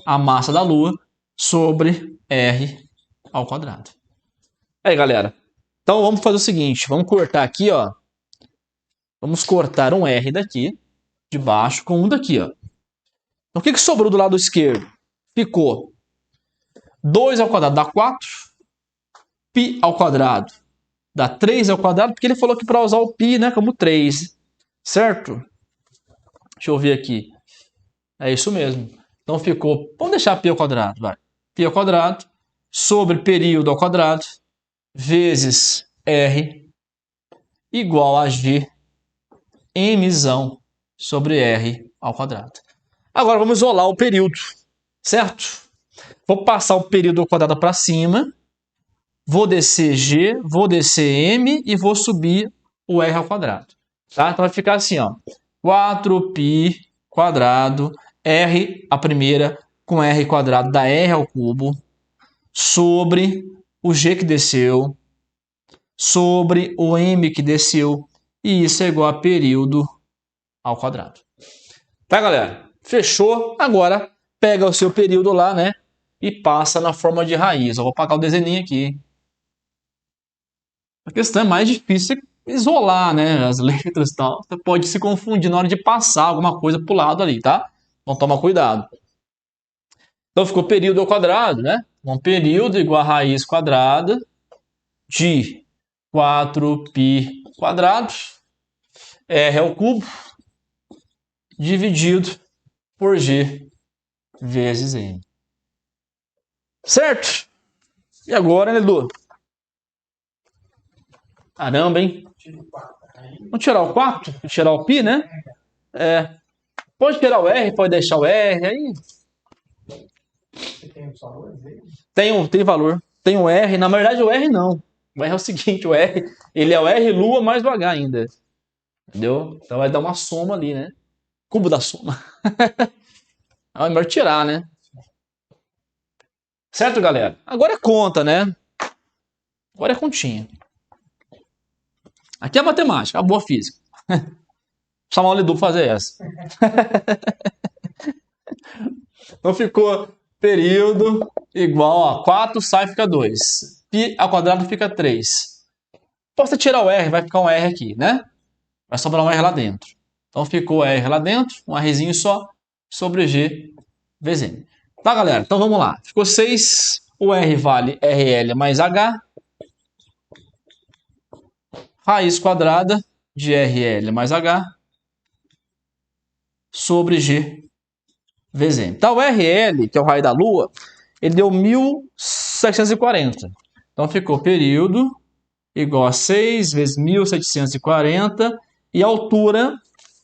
a massa da Lua, sobre R ao quadrado. Aí, galera. Então, vamos fazer o seguinte. Vamos cortar aqui, ó. Vamos cortar um R daqui, de baixo, com um daqui, ó. Então, o que sobrou do lado esquerdo? Ficou 2 ao quadrado dá 4. Π ao quadrado dá 3 ao quadrado, porque ele falou que para usar o π, né, como 3. Certo? Deixa eu ver aqui. É isso mesmo. Então ficou, vamos deixar π ao quadrado, vai. Π ao quadrado sobre período ao quadrado vezes R igual a G Mzão sobre R ao quadrado. Agora vamos isolar o período, certo? Vou passar o período ao quadrado para cima, vou descer G, vou descer M e vou subir o R ao quadrado. Tá? Então vai ficar assim, ó. 4π quadrado, R a primeira, com R quadrado dá R ao cubo, sobre o G que desceu, sobre o M que desceu, e isso é igual a período ao quadrado. Tá, galera? Fechou? Agora pega o seu período lá, né? E passa na forma de raiz. Eu vou apagar o desenho aqui. A questão é mais difícil isolar, né? As letras e tal. Você pode se confundir na hora de passar alguma coisa pro lado ali, tá? Então toma cuidado. Então ficou período ao quadrado, né? Um período igual a raiz quadrada de 4π quadrado, R ao cubo, dividido por G vezes M. Certo? E agora, né, Edu? Caramba, hein? Vamos tirar o 4? Tirar o π, né? É. Pode tirar o R, pode deixar o R, aí... Tem valor. Tem o R, na verdade o R não. O R é o seguinte, o R, ele é o R Lua mais o H ainda. Entendeu? Então vai dar uma soma ali, né? Cubo da soma. É melhor tirar, né? Certo, galera? Agora é conta, né? Agora é continha. Aqui é matemática, a boa física. Chamar o Lidu pra fazer essa. Então ficou período igual a 4, sai fica 2. Π ao quadrado fica 3. Posso tirar o R, vai ficar um R aqui, né? Vai sobrar um R lá dentro. Então ficou R lá dentro, um Rzinho só, sobre G vezes M. Tá, galera? Então vamos lá. Ficou 6, o R vale RL mais H. Raiz quadrada de RL mais H sobre G vezes M. Então o RL, que é o raio da Lua, ele deu 1740. Então ficou período igual a 6 vezes 1740 e a altura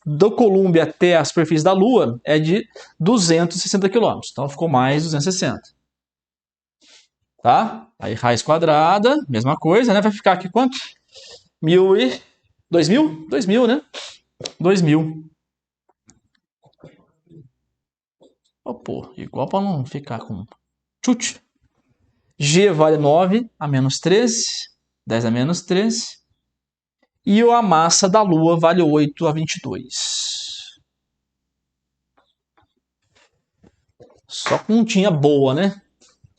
do Columbi até a superfície da Lua é de 260 km. Então ficou mais 260. Tá? Aí raiz quadrada, mesma coisa, né? Vai ficar aqui quanto? 2.000? 2.000, né? 2.000. Vou pôr igual para não ficar com chute. G vale 9 a menos 13, 10 a menos 13. E a massa da Lua vale 8 a 22. Só continha boa, né?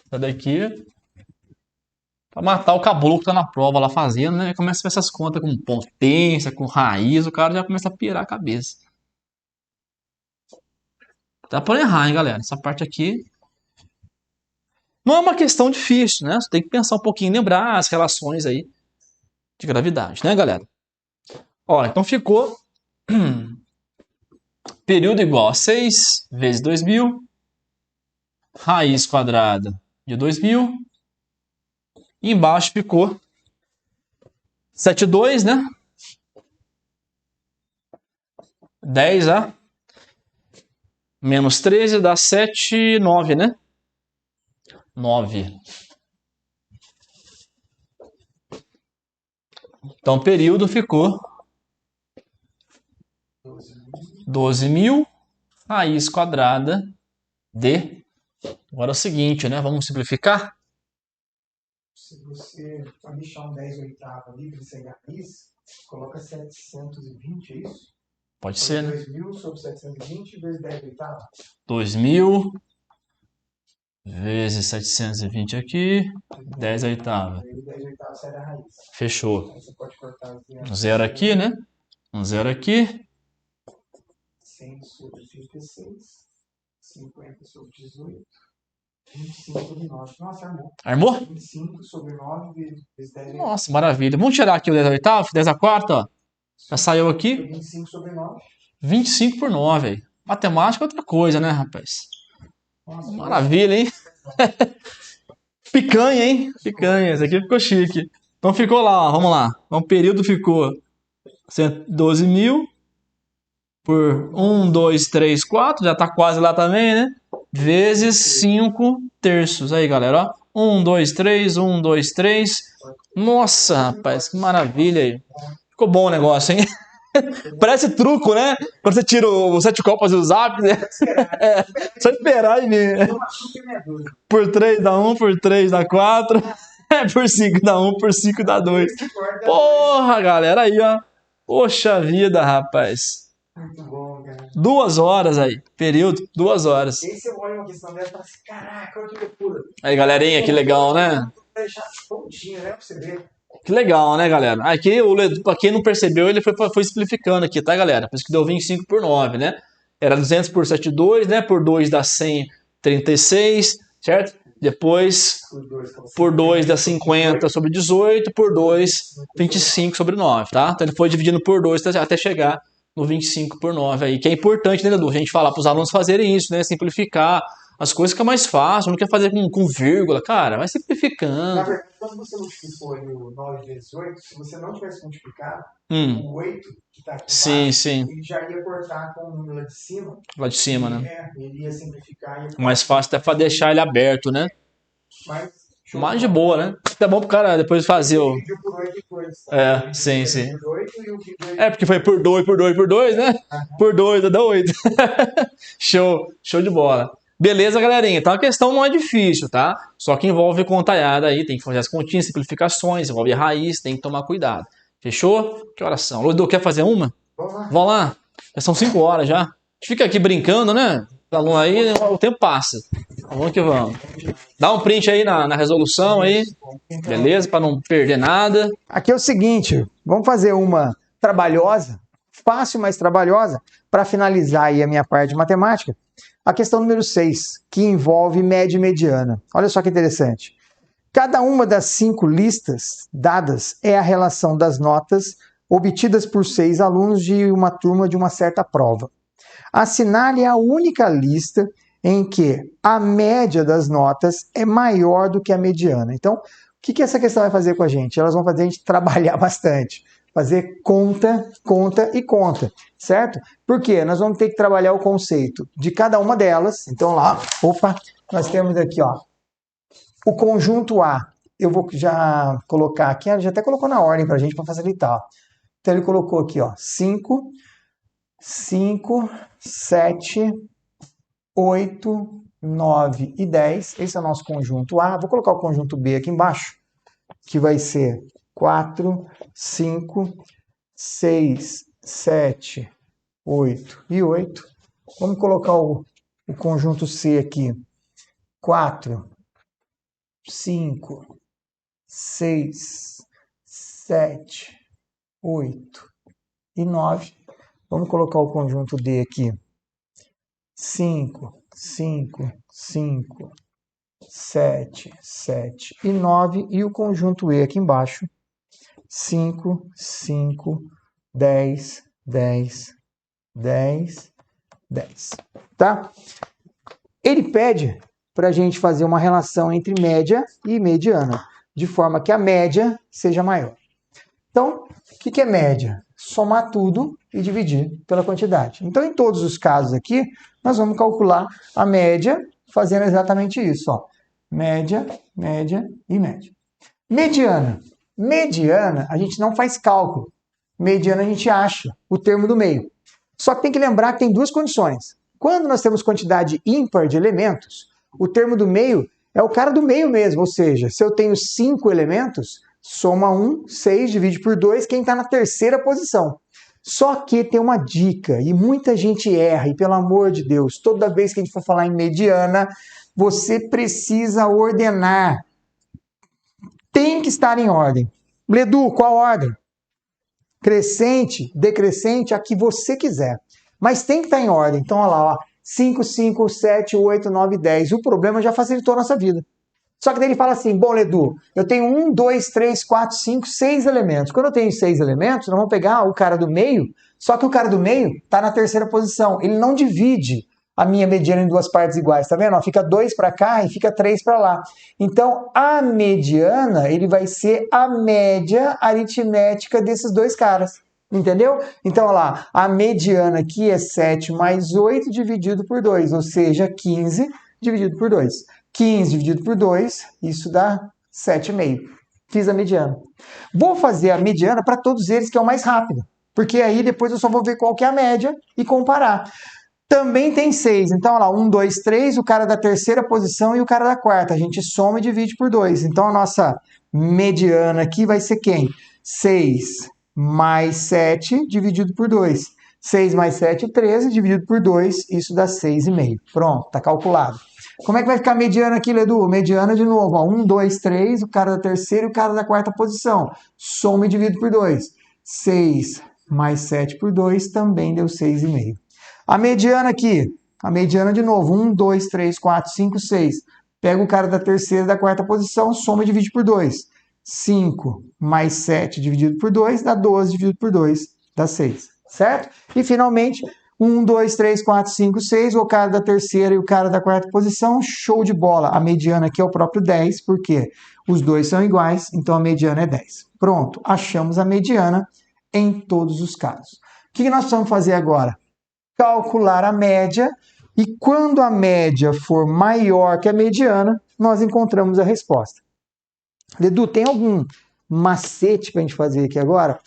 Essa daqui, pra matar o caboclo que tá na prova lá fazendo, né? Começa a fazer essas contas com potência, com raiz, o cara já começa a pirar a cabeça. Dá pra errar, hein, galera? Essa parte aqui não é uma questão difícil, né? Você tem que pensar um pouquinho, lembrar as relações aí de gravidade, né, galera? Ó, então ficou período igual a 6 vezes 2000, raiz quadrada de 2000, e embaixo ficou 7,2, né? 10 a menos 13 dá 7,9, né? 9. Então o período ficou 12.000 raiz quadrada de... Agora é o seguinte, né? Vamos simplificar? Se você vai deixar um 10 oitavo ali para ser raiz, coloca 720, é isso? Pode ser, né? 2.000 sobre 720 vezes 10 oitavos. 2.000 vezes 720 aqui, 10 oitavos. Aí 10 oitavos sai da raiz. Fechou. Aí você pode cortar Um zero aqui, né? Um zero aqui. 100 sobre 36, 50 sobre 18, 25 sobre 9. Nossa, armou. Armou? 25 sobre 9 vezes 10 oitavos. Nossa, maravilha. Vamos tirar aqui o 10 oitavos, 10 a quarta, ó. Já saiu aqui. 25 sobre 9. 25 por 9, aí. Matemática é outra coisa, né, rapaz? Nossa, Maravilha, hein? Picanha, hein? Picanha. Esse aqui ficou chique. Então ficou lá, ó. Vamos lá. Então o período ficou 12.000 por 1, 2, 3, 4. Já tá quase lá também, né? Vezes 5 terços. Aí, galera, ó. 1, 2, 3, 1, 2, 3. Nossa, rapaz, que maravilha aí. Ficou bom o negócio, hein? Parece truco, né? Quando você tira o 7 copas e o zap, né? É, só esperar e ver. Por 3 dá 1, por 3 dá 4. Por 5 dá 1, por 5 dá 2. Porra, galera, aí, ó. Poxa vida, rapaz. Muito bom, cara. 2 horas aí. Período, 2 horas. E aí você olha uma questão dessa e fala assim, caraca, olha que loucura. Aí, galerinha, que legal, né? Vou deixar pontinho, né, pra você ver. Que legal, né, galera? Aqui, pra quem não percebeu, ele foi simplificando aqui, tá, galera? Por isso que deu 25 por 9, né? Era 200 por 7,2, né? Por 2 dá 136, certo? Depois, por 2 dá 50 sobre 18, por 2, 25 sobre 9, tá? Então ele foi dividindo por 2 até chegar no 25 por 9 aí, que é importante, né, Edu? A gente falar para os alunos fazerem isso, né? Simplificar as coisas, que é mais fácil, não quer fazer com vírgula, cara, vai Na simplificando. verdade, quando você multiplicou aí o 9 vezes 8, se você não tivesse multiplicado, o 8 que está aqui Sim, embaixo, sim, ele já ia cortar com o número lá de cima. lá de cima, né? Ele ia simplificar. Mais fácil até para deixar ele aberto, né? Mais de boa, né? É bom pro cara depois fazer o... Dividiu por 8 depois. É, sim, sim. Por 8 e o que 2. É, porque foi por 2, por 2, por 2, né? Por 2 dá 8. Show de bola. Beleza, galerinha? Então a questão não é difícil, tá? Só que envolve contaiada aí, tem que fazer as continhas, simplificações, envolve a raiz, tem que tomar cuidado. Fechou? Que horas são? Ludo, quer fazer uma? Vamos lá. Já são 5 horas já. A gente fica aqui brincando, né? Os alunos aí, o tempo passa. Vamos que vamos. Dá um print aí na resolução aí, beleza? Para não perder nada. Aqui é o seguinte, vamos fazer uma trabalhosa, fácil, mas trabalhosa, para finalizar aí a minha parte de matemática. A questão número 6, que envolve média e mediana. Olha só que interessante. Cada uma das 5 listas dadas é a relação das notas obtidas por 6 alunos de uma turma de uma certa prova. Assinale a única lista em que a média das notas é maior do que a mediana. Então, o que essa questão vai fazer com a gente? Elas vão fazer a gente trabalhar bastante. Fazer conta, conta e conta, certo? Porque nós vamos ter que trabalhar o conceito de cada uma delas. Então lá, nós temos aqui, ó, o conjunto A. Eu vou já colocar aqui, ele já até colocou na ordem para a gente, para facilitar. Ó. Então ele colocou aqui, ó, 5, 5, 7, 8, 9 e 10. Esse é o nosso conjunto A. Vou colocar o conjunto B aqui embaixo, que vai ser 4, 5, 6, 7, 8 e 8. Vamos colocar o conjunto C aqui. 4, 5, 6, 7, 8 e 9. Vamos colocar o conjunto D aqui. 5, 5, 5, 7, 7 e 9. E o conjunto E aqui embaixo. 5, 5, 10, 10, 10, 10. Tá? Ele pede para a gente fazer uma relação entre média e mediana, de forma que a média seja maior. Então, o que é média? Somar tudo e dividir pela quantidade. Então, em todos os casos aqui, nós vamos calcular a média fazendo exatamente isso. Ó. Média, média e média. Mediana. Mediana, a gente não faz cálculo. Mediana, a gente acha o termo do meio. Só que tem que lembrar que tem duas condições. Quando nós temos quantidade ímpar de elementos, o termo do meio é o cara do meio mesmo. Ou seja, se eu tenho 5 elementos, soma 1, 6, divide por 2, quem está na terceira posição. Só que tem uma dica, e muita gente erra, e pelo amor de Deus, toda vez que a gente for falar em mediana, você precisa ordenar. Tem que estar em ordem. Ledu, qual ordem? Crescente, decrescente, a que você quiser. Mas tem que estar em ordem. Então, olha lá, ó, 5, 5, 7, 8, 9, 10. O problema já facilitou a nossa vida. Só que daí ele fala assim, bom, Ledu, eu tenho 1, 2, 3, 4, 5, 6 elementos. Quando eu tenho 6 elementos, nós vamos pegar o cara do meio, só que o cara do meio está na terceira posição. Ele não divide a minha mediana em duas partes iguais, tá vendo? Ó, fica 2 para cá e fica 3 para lá. Então, a mediana, ele vai ser a média aritmética desses dois caras. Entendeu? Então, olha lá, a mediana aqui é 7 mais 8 dividido por 2, ou seja, 15 dividido por 2. 15 dividido por 2, isso dá 7,5. Fiz a mediana. Vou fazer a mediana para todos eles, que é o mais rápido, porque aí depois eu só vou ver qual que é a média e comparar. Também tem 6, então olha lá, 1, 2, 3, o cara da terceira posição e o cara da quarta. A gente soma e divide por 2. Então a nossa mediana aqui vai ser quem? 6 mais 7 dividido por 2. 6 mais 7, 13, dividido por 2, isso dá 6,5. Pronto, está calculado. Como é que vai ficar a mediana aqui, Ledu? Mediana de novo, ó, 1, 2, 3, o cara da terceira e o cara da quarta posição. Soma e divido por 2. 6 mais 7 por 2 também deu 6,5. A mediana aqui, a mediana de novo, 1, 2, 3, 4, 5, 6. Pega o cara da terceira e da quarta posição, soma e divide por 2. 5 mais 7 dividido por 2 dá 12 dividido por 2, dá 6, certo? E finalmente, 1, 2, 3, 4, 5, 6, o cara da terceira e o cara da quarta posição, show de bola. A mediana aqui é o próprio 10, porque os dois são iguais, então a mediana é 10. Pronto, achamos a mediana em todos os casos. O que nós vamos fazer agora? Calcular a média, e quando a média for maior que a mediana, nós encontramos a resposta. Ledu, tem algum macete para a gente fazer aqui agora?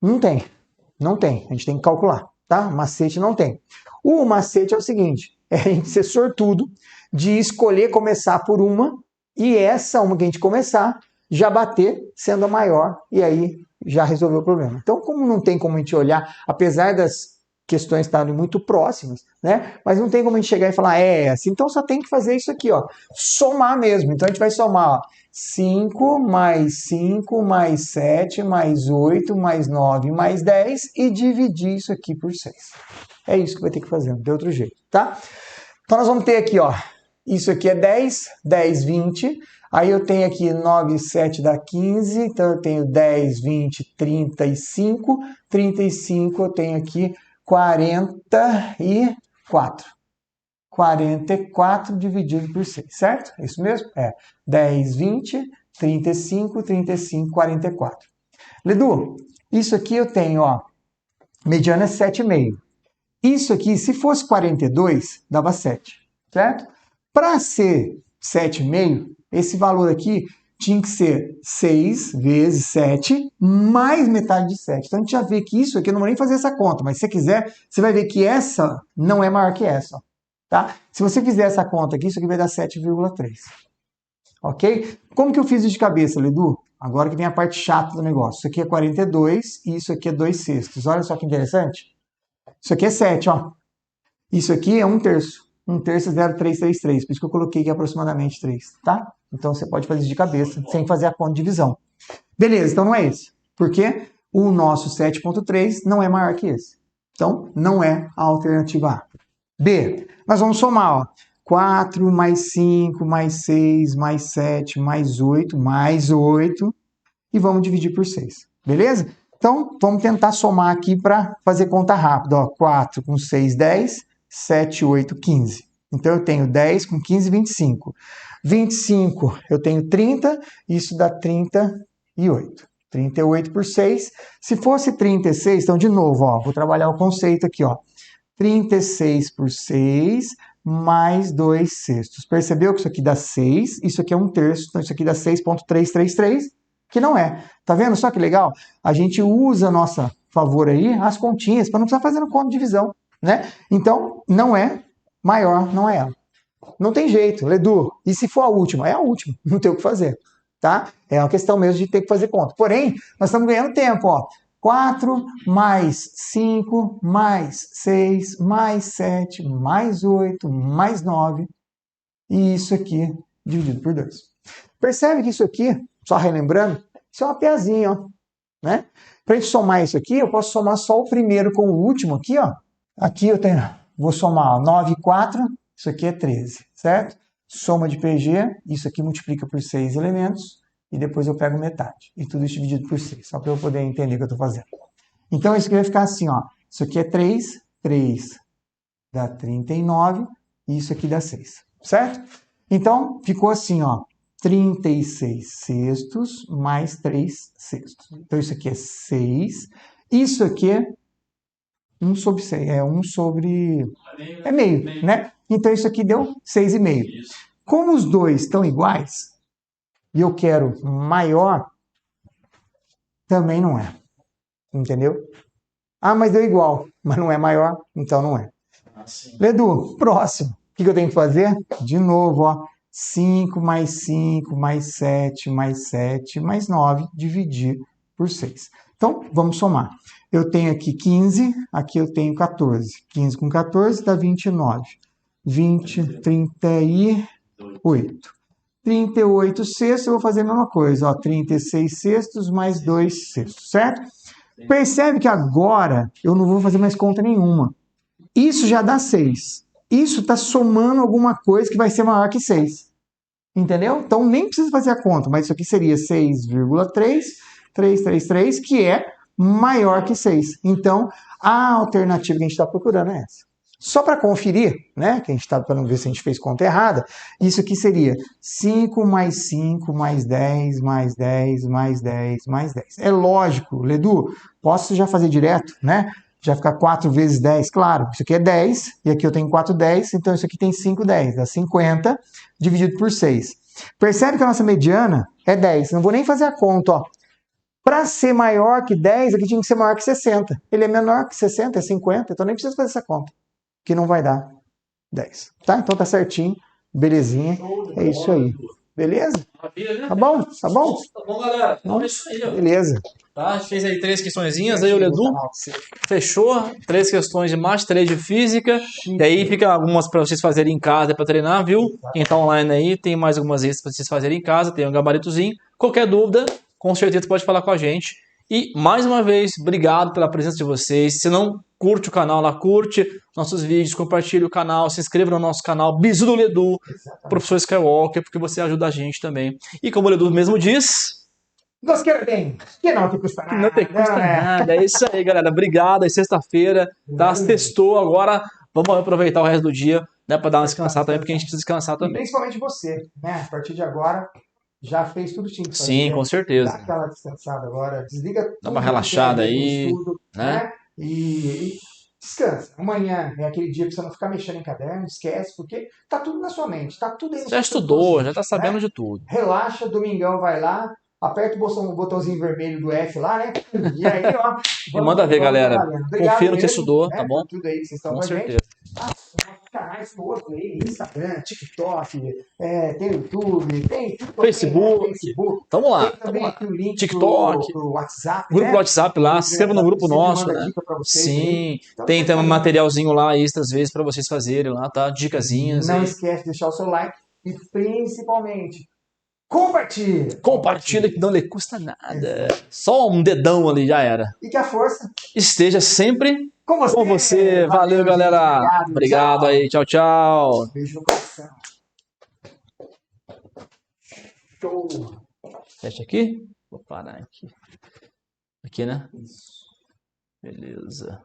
Não tem, não tem. A gente tem que calcular, tá? Macete não tem. O macete é o seguinte, é a gente ser sortudo de escolher começar por uma e essa uma que a gente começar já bater sendo a maior e aí já resolveu o problema. Então, como não tem como a gente olhar, apesar das questões estarem muito próximas, né? Mas não tem como a gente chegar e falar, assim, então só tem que fazer isso aqui, ó, somar mesmo. Então a gente vai somar, ó, 5 mais 5 mais 7 mais 8 mais 9 mais 10 e dividir isso aqui por 6. É isso que vai ter que fazer, não tem outro jeito, tá? Então nós vamos ter aqui, ó, isso aqui é 10, 10, 20, aí eu tenho aqui 9, 7 dá 15, então eu tenho 10, 20, 35, 35 eu tenho aqui 44. 44 dividido por 6, certo? É isso mesmo? 10, 20, 35, 35, 44. Ledu, isso aqui eu tenho, ó, mediana é 7,5. Isso aqui, se fosse 42, dava 7, certo? Para ser 7,5, esse valor aqui tinha que ser 6 vezes 7 mais metade de 7. Então a gente já vê que isso aqui, eu não vou nem fazer essa conta, mas se você quiser, você vai ver que essa não é maior que essa, ó. tá? Se você fizer essa conta aqui, isso aqui vai dar 7,3. Ok? Como que eu fiz isso de cabeça, Ledu? Agora que vem a parte chata do negócio. Isso aqui é 42 e isso aqui é 2/6. Olha só que interessante. Isso aqui é 7, ó. Isso aqui é 1/3. 1/3 é 0,333. Por isso que eu coloquei aqui aproximadamente 3, tá? Então você pode fazer isso de cabeça, sem fazer a conta de divisão. Beleza, então não é esse. Porque o nosso 7,3 não é maior que esse. Então, não é a alternativa A. B, nós vamos somar, ó. 4 mais 5 mais 6 mais 7 mais 8 e vamos dividir por 6. Beleza? Então, vamos tentar somar aqui para fazer conta rápida. Ó. 4 com 6, 10. 7, 8, 15. Então, eu tenho 10 com 15, 25. 25, eu tenho 30. Isso dá 38. 38 por 6. Se fosse 36, então, de novo, ó, vou trabalhar o conceito aqui, ó. 36 por 6 mais 2/6. Percebeu que isso aqui dá 6, isso aqui é 1/3, então isso aqui dá 6,333, que não é. Tá vendo só que legal? A gente usa a nossa favor aí as continhas, para não precisar fazer conta de divisão, né? Então, não é maior, não é ela. Não tem jeito, Ledu. E se for a última? É a última, não tem o que fazer, tá? É uma questão mesmo de ter que fazer conta. Porém, nós estamos ganhando tempo, ó. 4 mais 5 mais 6 mais 7 mais 8 mais 9 e isso aqui dividido por 2. Percebe que isso aqui, só relembrando, isso é uma piazinha, ó, né? Para a gente somar isso aqui, eu posso somar só o primeiro com o último aqui, ó. Aqui eu tenho, vou somar, ó, 9 e 4, isso aqui é 13, certo? Soma de PG, isso aqui multiplica por 6 elementos. E depois eu pego metade. E tudo isso dividido por 6, só para eu poder entender o que eu estou fazendo. Então, isso aqui vai ficar assim, ó. Isso aqui é 3, 3 dá 39, e isso aqui dá 6, certo? Então, ficou assim, ó. 36/6 mais 3/6. Então, isso aqui é 6. Isso aqui é 1 sobre 6. É 1 sobre... É meio, né? Então, isso aqui deu 6,5. Como os dois estão iguais... e eu quero maior, também não é. Entendeu? Ah, mas deu igual, mas não é maior, então não é. Ledu, próximo. O que eu tenho que fazer? De novo, ó. 5 mais 5 mais 7 mais 7 mais 9, dividir por 6. Então, vamos somar. Eu tenho aqui 15, aqui eu tenho 14. 15 com 14 dá 29. 20, 38. 38/6, eu vou fazer a mesma coisa, ó, 36/6 mais 2/6, certo? Percebe que agora eu não vou fazer mais conta nenhuma. Isso já dá 6. Isso está somando alguma coisa que vai ser maior que 6. Entendeu? Então nem precisa fazer a conta, mas isso aqui seria 6,333, que é maior que 6. Então, a alternativa que a gente está procurando é essa. Só para conferir, né, que a gente está para ver se a gente fez conta errada, isso aqui seria 5 mais 5 mais 10 mais 10 mais 10 mais 10. É lógico, Ledu, posso já fazer direto, né? Já ficar 4 vezes 10, claro, isso aqui é 10, e aqui eu tenho 4 10, então isso aqui tem 5 10, dá 50 dividido por 6. Percebe que a nossa mediana é 10, não vou nem fazer a conta, ó. Para ser maior que 10, aqui tinha que ser maior que 60. Ele é menor que 60, é 50, então nem preciso fazer essa conta, que não vai dar 10. Tá? Então tá certinho, belezinha, é isso aí. Beleza? Tá bom? Tá bom? Tá bom, galera. Então é isso aí, ó. Beleza. Tá? Fez aí 3 questõezinhas aí, o Ledu. Fechou. 3 questões de matemática, 3 de física. E aí fica algumas para vocês fazerem em casa para treinar, viu? Quem tá online aí, tem mais algumas extras para vocês fazerem em casa, tem um gabaritozinho. Qualquer dúvida, com certeza pode falar com a gente. E mais uma vez, obrigado pela presença de vocês. Se não curte o canal lá, curte nossos vídeos, compartilhe o canal, se inscreva no nosso canal, Bizu do Ledu, Professor Skywalker, porque você ajuda a gente também. E como o Ledu mesmo diz... Nos queira bem, que não te custa nada. Não te custa nada, é isso aí, galera. Obrigado, é sexta-feira, tá? Sextou, agora vamos aproveitar o resto do dia, né, para dar uma descansada também, porque a gente precisa descansar também. E principalmente você, né? A partir de agora, já fez tudo que tinha que fazer. Sim, com certeza. Dá aquela descansada agora, desliga tudo. Dá uma relaxada aí, estudo, né? E descansa. Amanhã é aquele dia que você não ficar mexendo em caderno, esquece, porque tá tudo na sua mente, tá tudo aí no já estudou, já tá sabendo de tudo. Relaxa, domingão vai lá, aperta o botãozinho vermelho do F lá, né? E aí, ó. E manda ver, galera. Confira no que mesmo, estudou, né? tá bom? Tudo aí que vocês estão Com com a gente. certeza. Ah, canais vários outros aí, Instagram, TikTok, tem YouTube, tem tudo que Facebook. tem, Facebook. Tamo lá, Tem também aqui o link TikTok. pro WhatsApp, Grupo né? do WhatsApp lá, se inscreva no grupo Sempre nosso, manda né? dica pra vocês aí. Sim, Então, tem você também um também materialzinho lá extra às vezes pra vocês fazerem lá, tá? Dicasinhas não aí. esquece de deixar o seu like e principalmente compartilha. Compartilha que não lhe custa nada. Só um dedão ali já era. E que a força Esteja sempre com você. com você. Valeu, galera. Gente, Obrigado tchau. aí. Tchau, tchau. Beijo no coração. Show. Fecha aqui. Vou parar aqui. Aqui, né? Isso. Beleza.